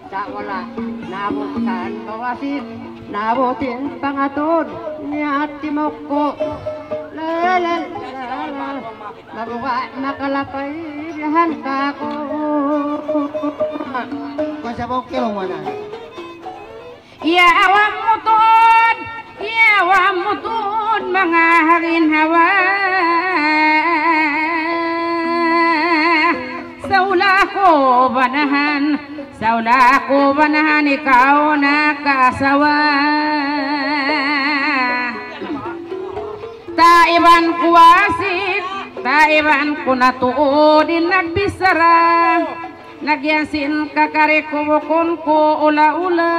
Sa wala, nabutan kawasin, nabutin pangatod niya at timok ko. Lalalala, mabuka nakalapay, biyahan ka ko. Masabok kilong wala. Yawam mutod, mga haginhawa. Saula ko banahan ikaw nakasawa. Taiban ko wasit, taiban ko natuodin nagbisara. Nagyasin kakari ko bukon ko ula-ula.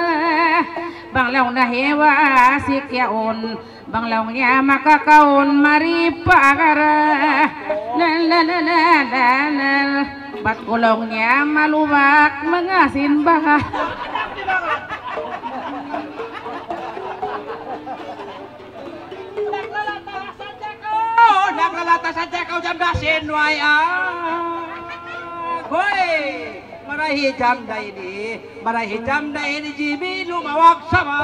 Banglaw na hewa asik yaon, banglaw niya makakaon maripagara. Lalalalalalal. Ba't kulong niya malubak mga sinbaga. Naglalata sa Jakaw jam dasin way Hoy! Marahi jam da ini Jimmy lumawak sama.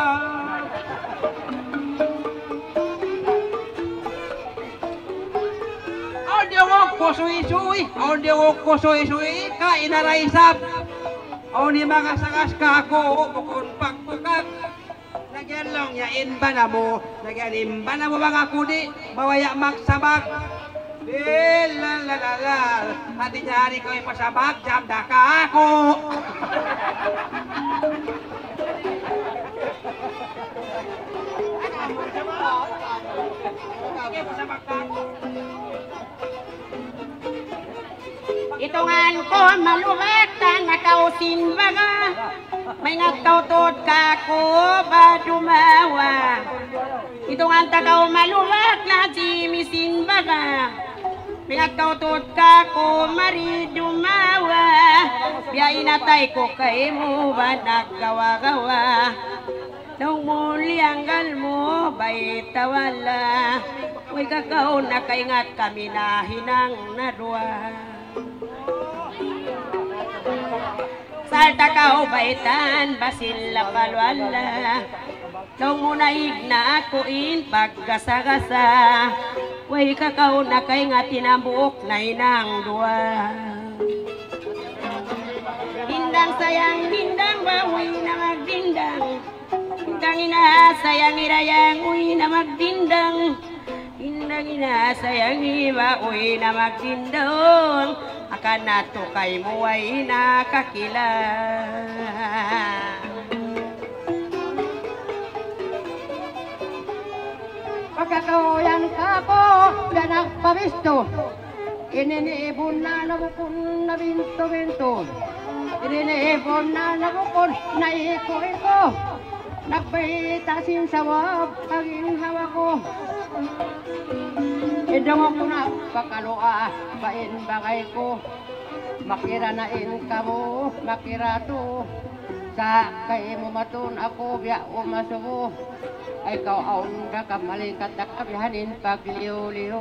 Onde wok ko suy-suy ka inaraisap. Oni mga sangas ka ako bukon pagpagag. Nagyan lang yain ba na mo mga kudi mawaya magsabag. Lalalala hati nyari ko ipasabag jam da ka ako. Itungan ko malubatan nakausin baga. May ngagtautot ka ko ba dumawa. Itungan takaw malubak na jimisin baga. May ngagtautot ka ko mari dumawa. Biya inatay ko kay mo ba naggawa-gawa. Nung muli anggal mo ba'y tawala. Uy kakaw nakaingat kami na hinang nadwa. Salta ka o baitan basil la palwala. Nung munaig na akuin pagkasagasa, way kakao na kay nga tinambuok na inang duwa. Dindang sayang, dindang bawi na magdindang. Dindang ina sayang irayang, uy na magdindang. Dindang ina sayang iba, uy na magdindang. Akan nato kay mo ay nakakila. Pagkakaoyan ka ko, ganak pabisto. Ininiibon na nabukon na binto-binto. Ininiibon na nabukon na iko-iko. Nagbaitasin sa wab, aging hawa ko. Idungok ko na pakaluah, bain bagay ko. Makira na in ka mo, makira to. Sa kay mo matun ako, biya umasubo. Ay kau aun ka kamalikat na kabihanin pagliw-liw.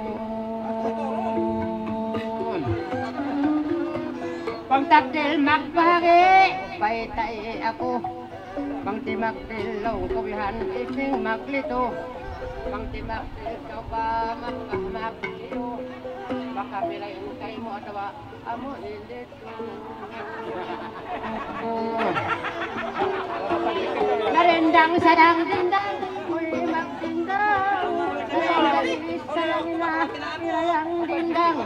Pagtakdil magpahagi, paitay ako. Pangtimakdil law kabihan, ising maglito. Pangtimakdil kau pa magkamakliyo. Baka pilayin kayo mo atawa, amo ilito. Narendang sayang dindang, uy magdindang. Narendang sayang ina, irayang dindang.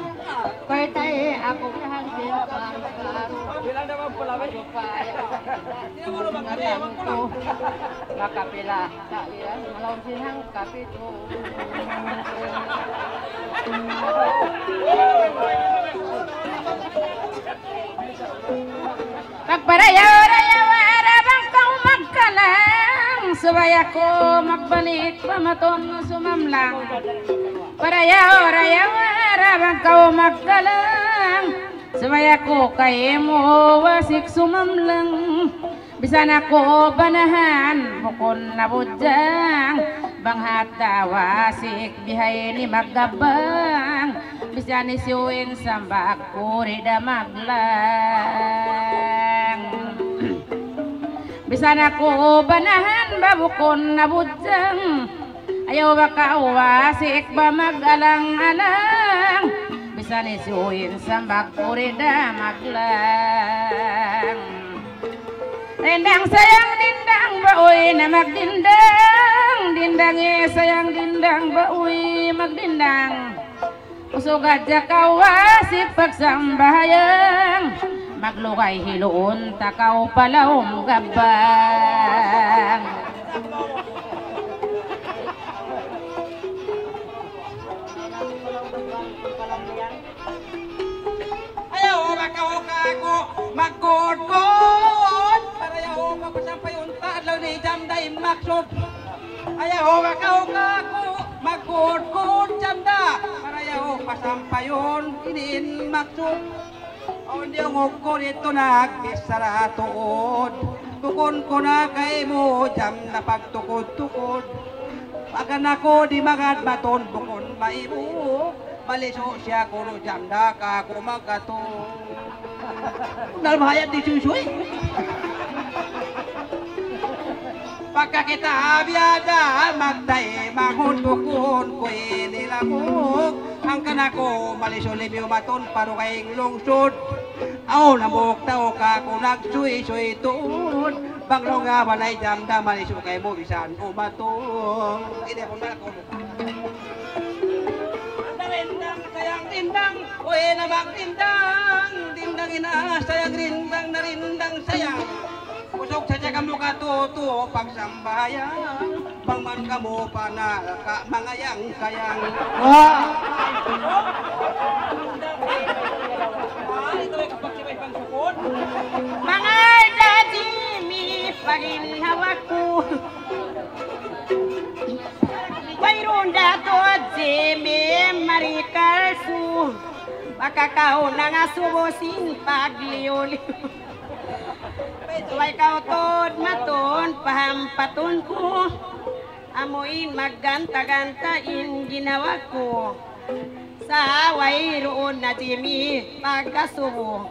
Paitay ako kahangsin pangkaro. Supaya ngalang ko, makapila sa iyan, malawang sinang kapito. Pagparayaw-rayaw arabang kau magkalang, subaya ko magbalik pamaton sumamlang. Parayaw-rayaw arabang kau magkalang, subaya ko kay mo wasik sumamlang. Bisan ako banahan, bukon na budyang, banghata wasik bihay ni maggabang. Bisan isuin sambak kuri da maglang. Bisan ako banahan, babukon na budyang, ayaw baka wasik ba mag-alang-alang. Bisan isuin sambak kuri da maglang. Dindang sayang dindang baoy na magdindang. Dindang sayang dindang baoy magdindang. Usog adya kawasik pagsambayang. Maglugay hiloon takaw palawom gabang. Ayaw makaw-kako magkod-kod. Ayaw mapasampayunta adlaw ni Jamday maksud. Ayaw makaw-kako magkod-kod Jamda. Ayaw pasampayon inin maksud. O hindi ko dito nagbisara tuod. Tukon ko na kay mo jam na pagtukod-tukod. Agan ako di magad baton bukon maibu. Maliso siya ko no jam na ka kumagato. Nalmahayat di susuy. Pagka kita biyada magday maguntukon ko inilamok. Ang kanako maliso libyo maton paro kayong lungsod. Aw namok tao ka kung nagsuy-suy tuod. Banglo nga balay jamda maliso kay mo bisan umatong. Hindi ko na ako. Narindang sayang rindang, uy na magdindang. Dindang ina sayang rindang, narindang sayang. Usok sa tiyaga mo katuto pagsambayan. Bangman ka mo pa na mangayang sayang. Mga dati mi paginhawak ko. Mayroon dato jeme marikalsu. Makakao na nga subosin pagliw-liw. Tuway kau tod maton pahampaton ko. Amuin magganta-gantain ginawa ko. Sa way roon na jimi pagkasubo.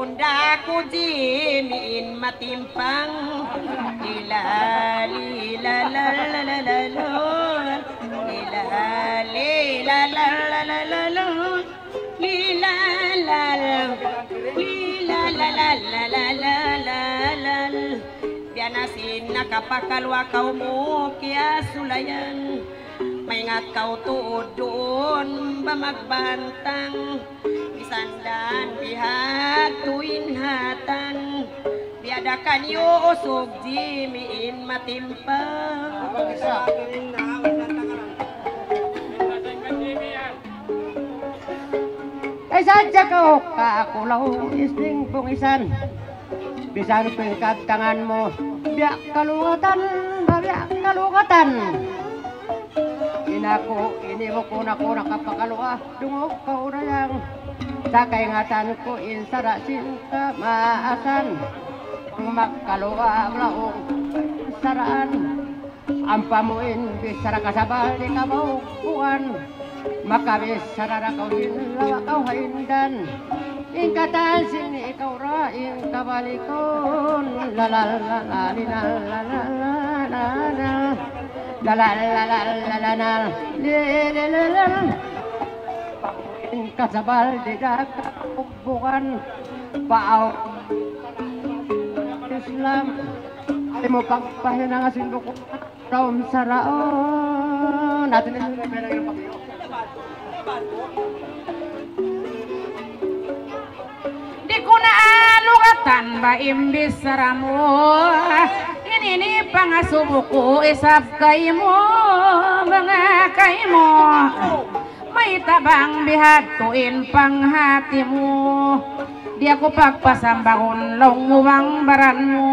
bukunda ko jimiin matimpang lila lila la la la la la lila lila la la la la la lila la lila la la la la la la la bianasin nakapakalwa kau mo kaya sulayan may nga kau tuod doon ba magbantang bisandan bihag tuwin hatan biadakan yo usog jimiin matimpang ay sadya ka kakulaw isling pungisan bisan pingkat tangan mo biak kalungatan biak kalungatan inako iniwo ko na ko nakapakalwa dungog ka urayang sa kaingatan ko insarasin ka maasan magkalwa laong saraan ampamuin bisara kasabal di kabaukuan makabis sarara kawin lawa kau haindan ingkatan sini ikaw raing kabalikon lalalalalalalalala lalalalalalalalala lelelelel kasabal di dakabukbukan paaw Islam ay mo pagpahinangasin buko raum saraon natin yung pagpahinangasin di ko na alugatan ba imbis saramo ini pangasubuko isab kay mo mga kay mo may tabang bihatuin panghati mo di ako pagpasambangon longwang baran mo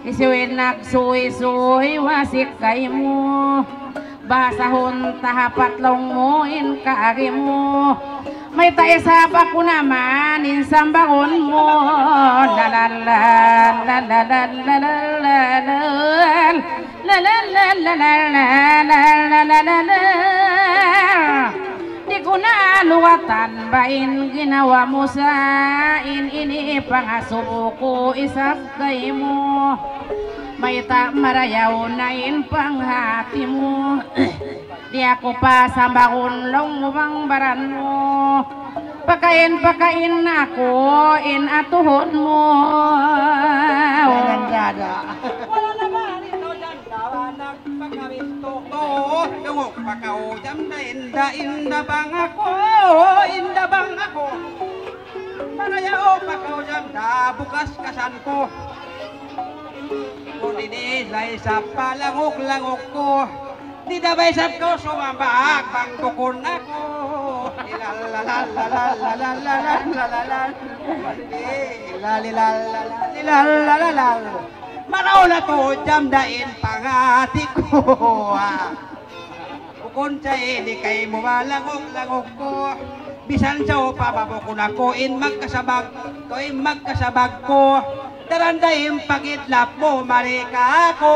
isiwin nagsuy-suy wasik kay mo basahon tahapat long mo in kaagi mo may taisap ako naman insambangon mo di ko na luwatan bain ginawa mo sa ini pangasubuko isap kay mo may marayaw na in panghati mo di ako pa sambangon longwang baran mo pakain ako in atuhon mo Wala naman ito dyan kawanak pagkawisto ko dungog pakaw jam na inda bang ako marayao pakaw jam da bukas kasan ko kung dinilay sa palangok ko di dabay sab ko sumambak bang bukon ako maraw na to jam dain pangati ko bukon sa ini kay mo malangok ko bisan sa pababukon ako in magkasabag ko darandayin pagitlap mo marika ako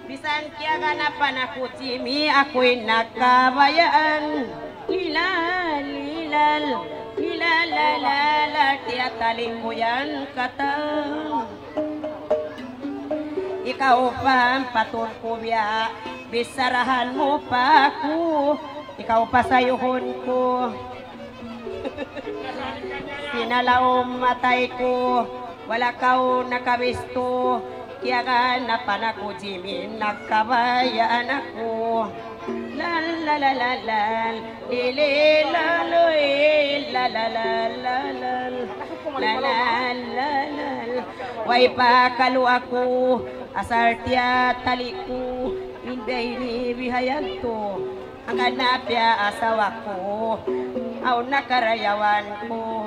bisan kya ganapan ako Jimmy ako'y nakabayaan lilalala tiyataling mo yan katang ikaw pa patun ko biya bisarahan mo pa ako ikaw pa sayuhon ko sinalaom matay ko wala kau nakabisto kaya ganapan ako Jimmy nakabayaan ako lalalala lililaloy lalalalalal lalalal way pakalu ako asar tiya tali ko hindi ni bihayag to ang ganapya asawa ko aw nakarayawan ko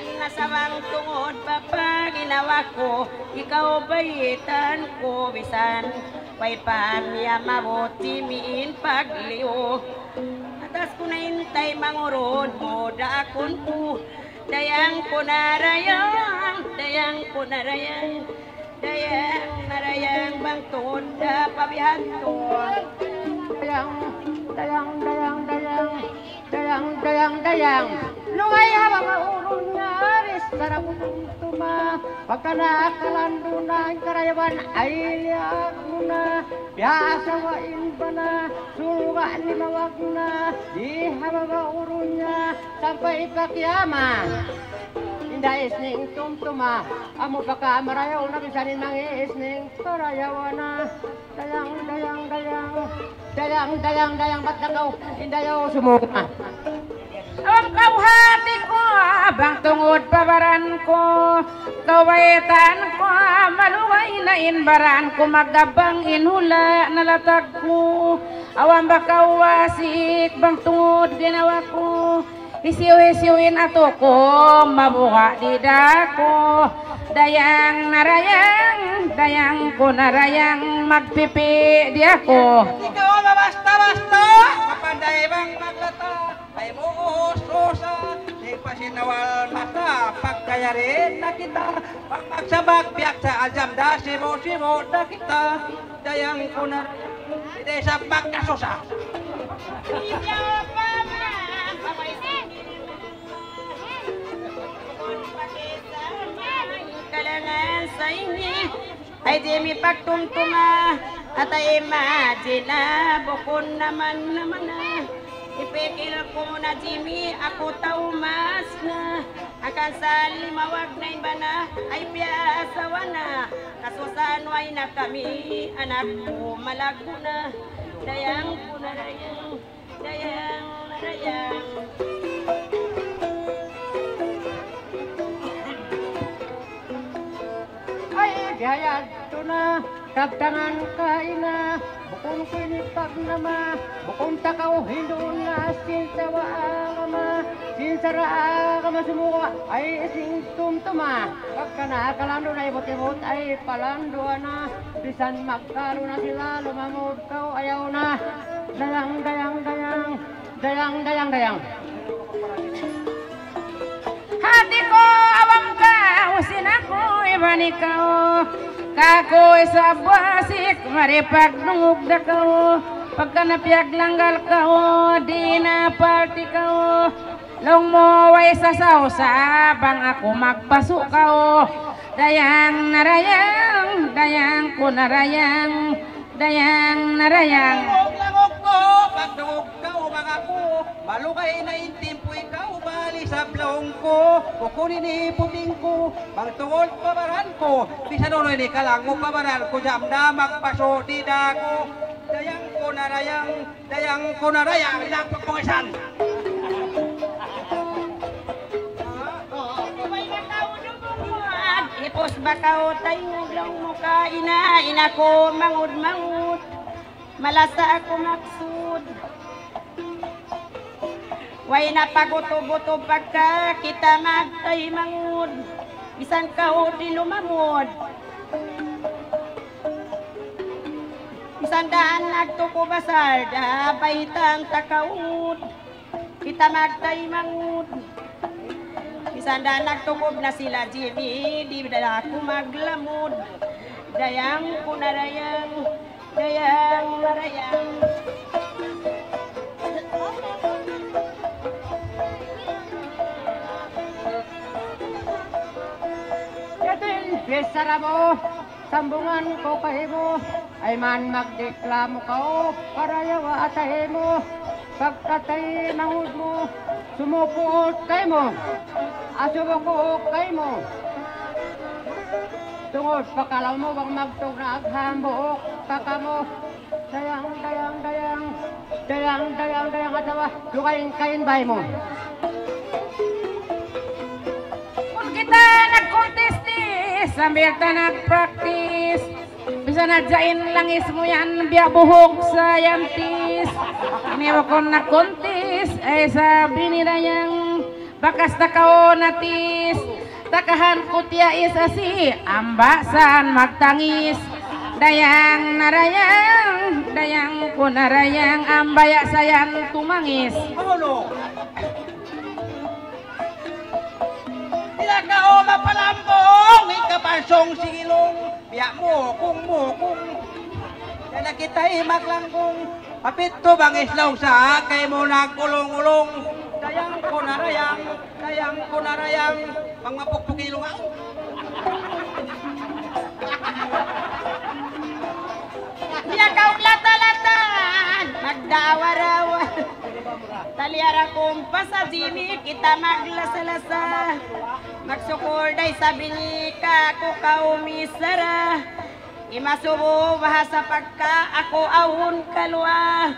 Bisan nasawang tungod pa ginawa ko, ikaw bayitan ko. Bisan pa'y pamya mabuti miin pagliw. Atas ko na hintay mangurod mo dakon ko. Dayang ko narayang, dayang ko narayang, dayang narayang bang tungod na pabihan to. Dayang luay habang maulong niya aris sarap tuma pagka nakalandu na ang karayawan ay liyak mo na biasa wain ba na suluga ni mawag na di habang maulong niya sampai ipakyaman inda isning tumtuma amo baka marayaw na bisanin mangi isning karayawan na dayang ba't nakaw indayaw sumuka. Ang kauhati ko, abang tungod pabaran ko, kawaitan ko, maluway na inbaran ko, magabang inhula nalatag ko, awang bakawasik, bang tungod ginawa ko, isiw-isiwin ato ko, mabuha dida ko, dayang ko narayang, magpipi di ako. Ikaw mabasta-basta, kapanday bang maglata, ay mo usosa, di pa sinawal mata, pagkayarin na kita, pag magsabag biyak sa aljam da, simo na kita, dayang ko na, hindi sa pagkasusa. Kalangan sa ini ay di mi pagtumtuma at ay imagine bukon naman na ipikil ko na Jimmy ako taumas na akan sa limawag na iba na ay piyasawa na kasusanway na kami anak ko malago na dayang ko na dayang Ay gayad to na kaptangan kaina bukong pinipag nama bukong takaw hindun na sinsawa agama sinsara agama sumuka ay ising tumtuma pagka nakalando na ibot-ibot ay palando na bisan magkalo na sila lumangod kau ayaw na dayang Hati ko awang ka, usin ako iban ikaw. Kakoy sa basik, maripag nungog da kao. Pagka napiyag langgal kao, di na party kao. Long mo way sa sausa, bang ako magpasok kao. Dayang narayang, dayang ko narayang, dayang narayang. Langog ko, pagdungog ka umang ako, malukay na intimpo ikaw, bali sa blong ko, kukunin ni puting ko, bang tungod pabaran ko, bisanunoy ni kalango pabaran ko, jam na magpaso di dako, dayang ko narayang, ilang pagpungisan. Ipos bakaw tayo lang mo ina ko mangud malasa ako maksud way napaguto-buto pagka kita magtay mangud bisan kao di lumamod bisan daan nagtuko basal da baitang takaud kita magtay mangud bisan daan nagtukob na sila Jimmy di dala ko maglamod dayang ko narayang dayang narayang yatin besara mo sambungan ko kahimo ay man magdeklamo kao parayawa atahe mo pagkatay mangud mo sumupot kay mo asubok kay mo tungod pakalaw mo bang magtog na aghambok kakamo dayang atawa lukayin kain bay mo Kung kita nag-contestis, sambil ta nag-practice, bisa nadyain langis mo yan, biya buhok sa yantis. Iniwa ko nag-contest, ay sabi nila yang bakas takao natis takahan kutia isasi ambasan magtangis dayang ku narayang ambaya sayan tumangis Tidak kau mapalambong ikapasong sigilong biak mo kung Dala kita'y maglanggong papito bangis law sa kay mo nagkulong-ulong dayang ko narayang pang mapukpukilong ako Dia kau lata-latan magdawarawa taliara kumpas sa jimi kita maglasa-lasa magsukol day sabi ni ka ako kaumisara imasubo bahasa pagka ako awon kalwa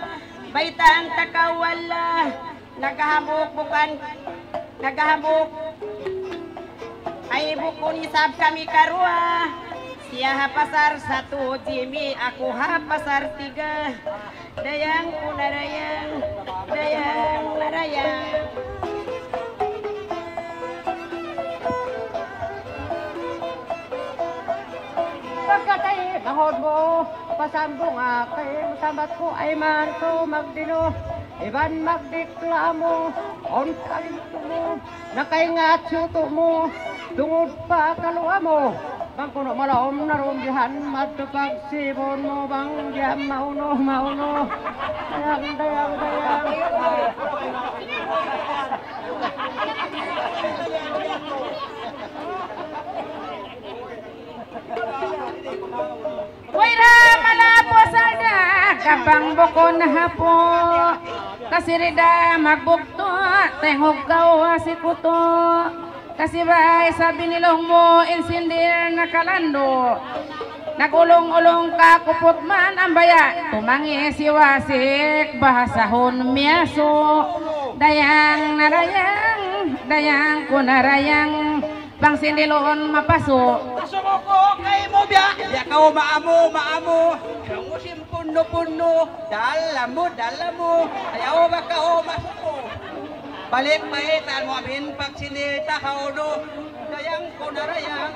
baitan takawala nagahabok ay bukon isab kami karwa siya hapasar satu jimi aku hapasar tiga dayang narayang Pagkatay mahod mo pasambong aking sambat ko ay marto magdino iban magdiklamo on kalinto mo nakaingat syuto mo tungod pa kalua mo bang kuno malaom narumbihan matupag sibon mo bang diyan mauno dayang Waira malapo sada kapang bukon hapo kasirida magbukto tengok kau si kuto kasibay sabi nilong mo insindir nakalando nagulong-ulong ka kupot man ang baya tumangi si wasik bahasahon miyaso dayang ko narayang bang sindiloon mapaso Pasumo ko kay mo biya kau maamo Musim puno dala mo ayaw ba ka masuko balik maitan mo amin pag sinita kauno dayang ko narayang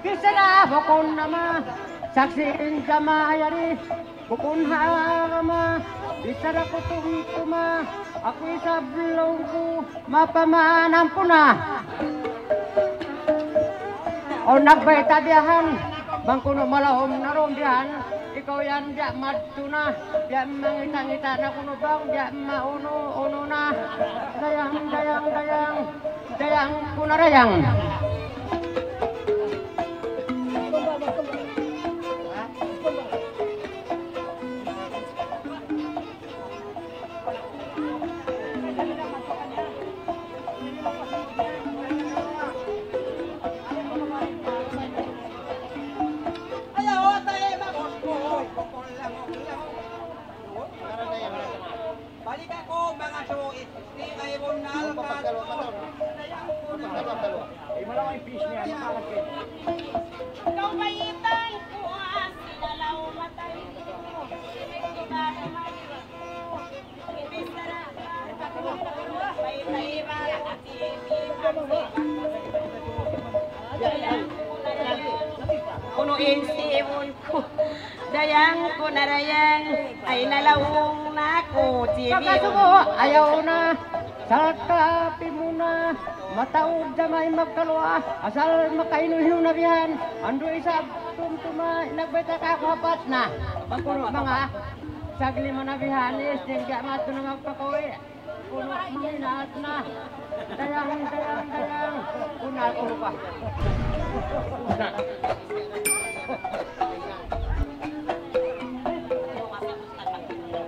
Kisara bukun nama saksiin jamayari bukun hama bisara kutuma aku isablongku mapamanam puna o nagbay tabiahan bang kuno malahom narumbihan ikaw yan diya madtuna diya mangita-ngita na kuno bang diya mauno na dayang kunarayang Balik ako mga suit, di kayo bunal ka Ikaw baitan ko sinalaw matay ko ibisara baitay ba punuin sibon ko dayang ko narayang ay nalawong na ko Pagkasubo, ayaw na saltapi muna mataog damay magkalwa asal makaino-hino na bihan ando isab tumtuma nagbeta ka kapat na pagkuno mga sagli manabihanis, dingga mato na magpakoy. Puno mahinaat na. Dayang. Unal ko ba?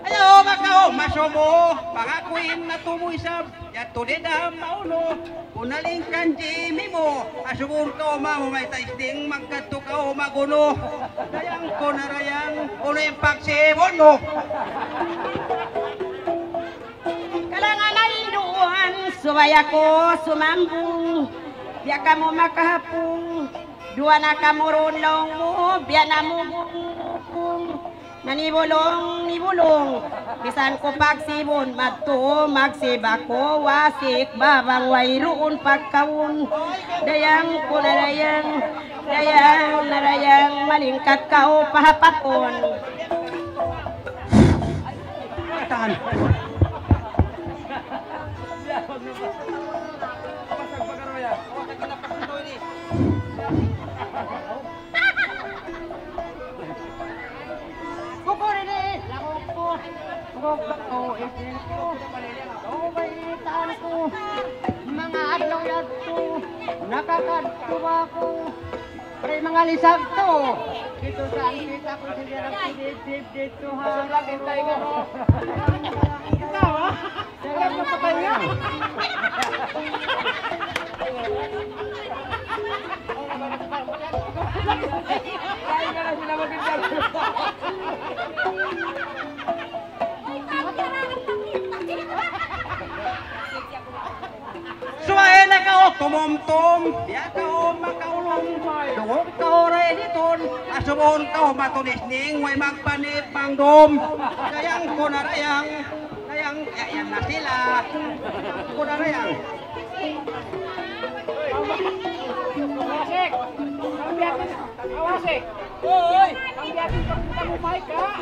Ayo makao masumo, pangakuin na tumoy sa yato de da maulo. Unaling kanji mo, asubun ka mamo may taisting magkato ka magulo. Dayang ko narayang, uno yung pagsibon mo. Kalangan na inuuhan, subaya ko sumambong. Biya ka mo makahapong, dua na ka mo runlong mo, biya na mo bukong. Nanibulong, bisan ko pagsibon, madto magsibako, wasik, babang wayroon pagkawon. Dayang ko narayang, malingkat ka o pahapakon. Tahan. Mga adlaw yadto, nakakadto ako. Pre mga lisag to. Dito sa kita ko siya nagsidip dito ha. Lagi tayo gano. Ikaw ha? Dalam na patay nga. Kaya ka na sila magandang. Suwahe na ka o tumumtum, biya ka o makaulong. Dungog ka o rediton, asubon ka o matunisning, way magpanip mangdom. Dayang ko narayang, yan na sila. Ko narayang. Awasik! Awasik! Hoy! Ang biyakin pagpunta mo, Mike, ha?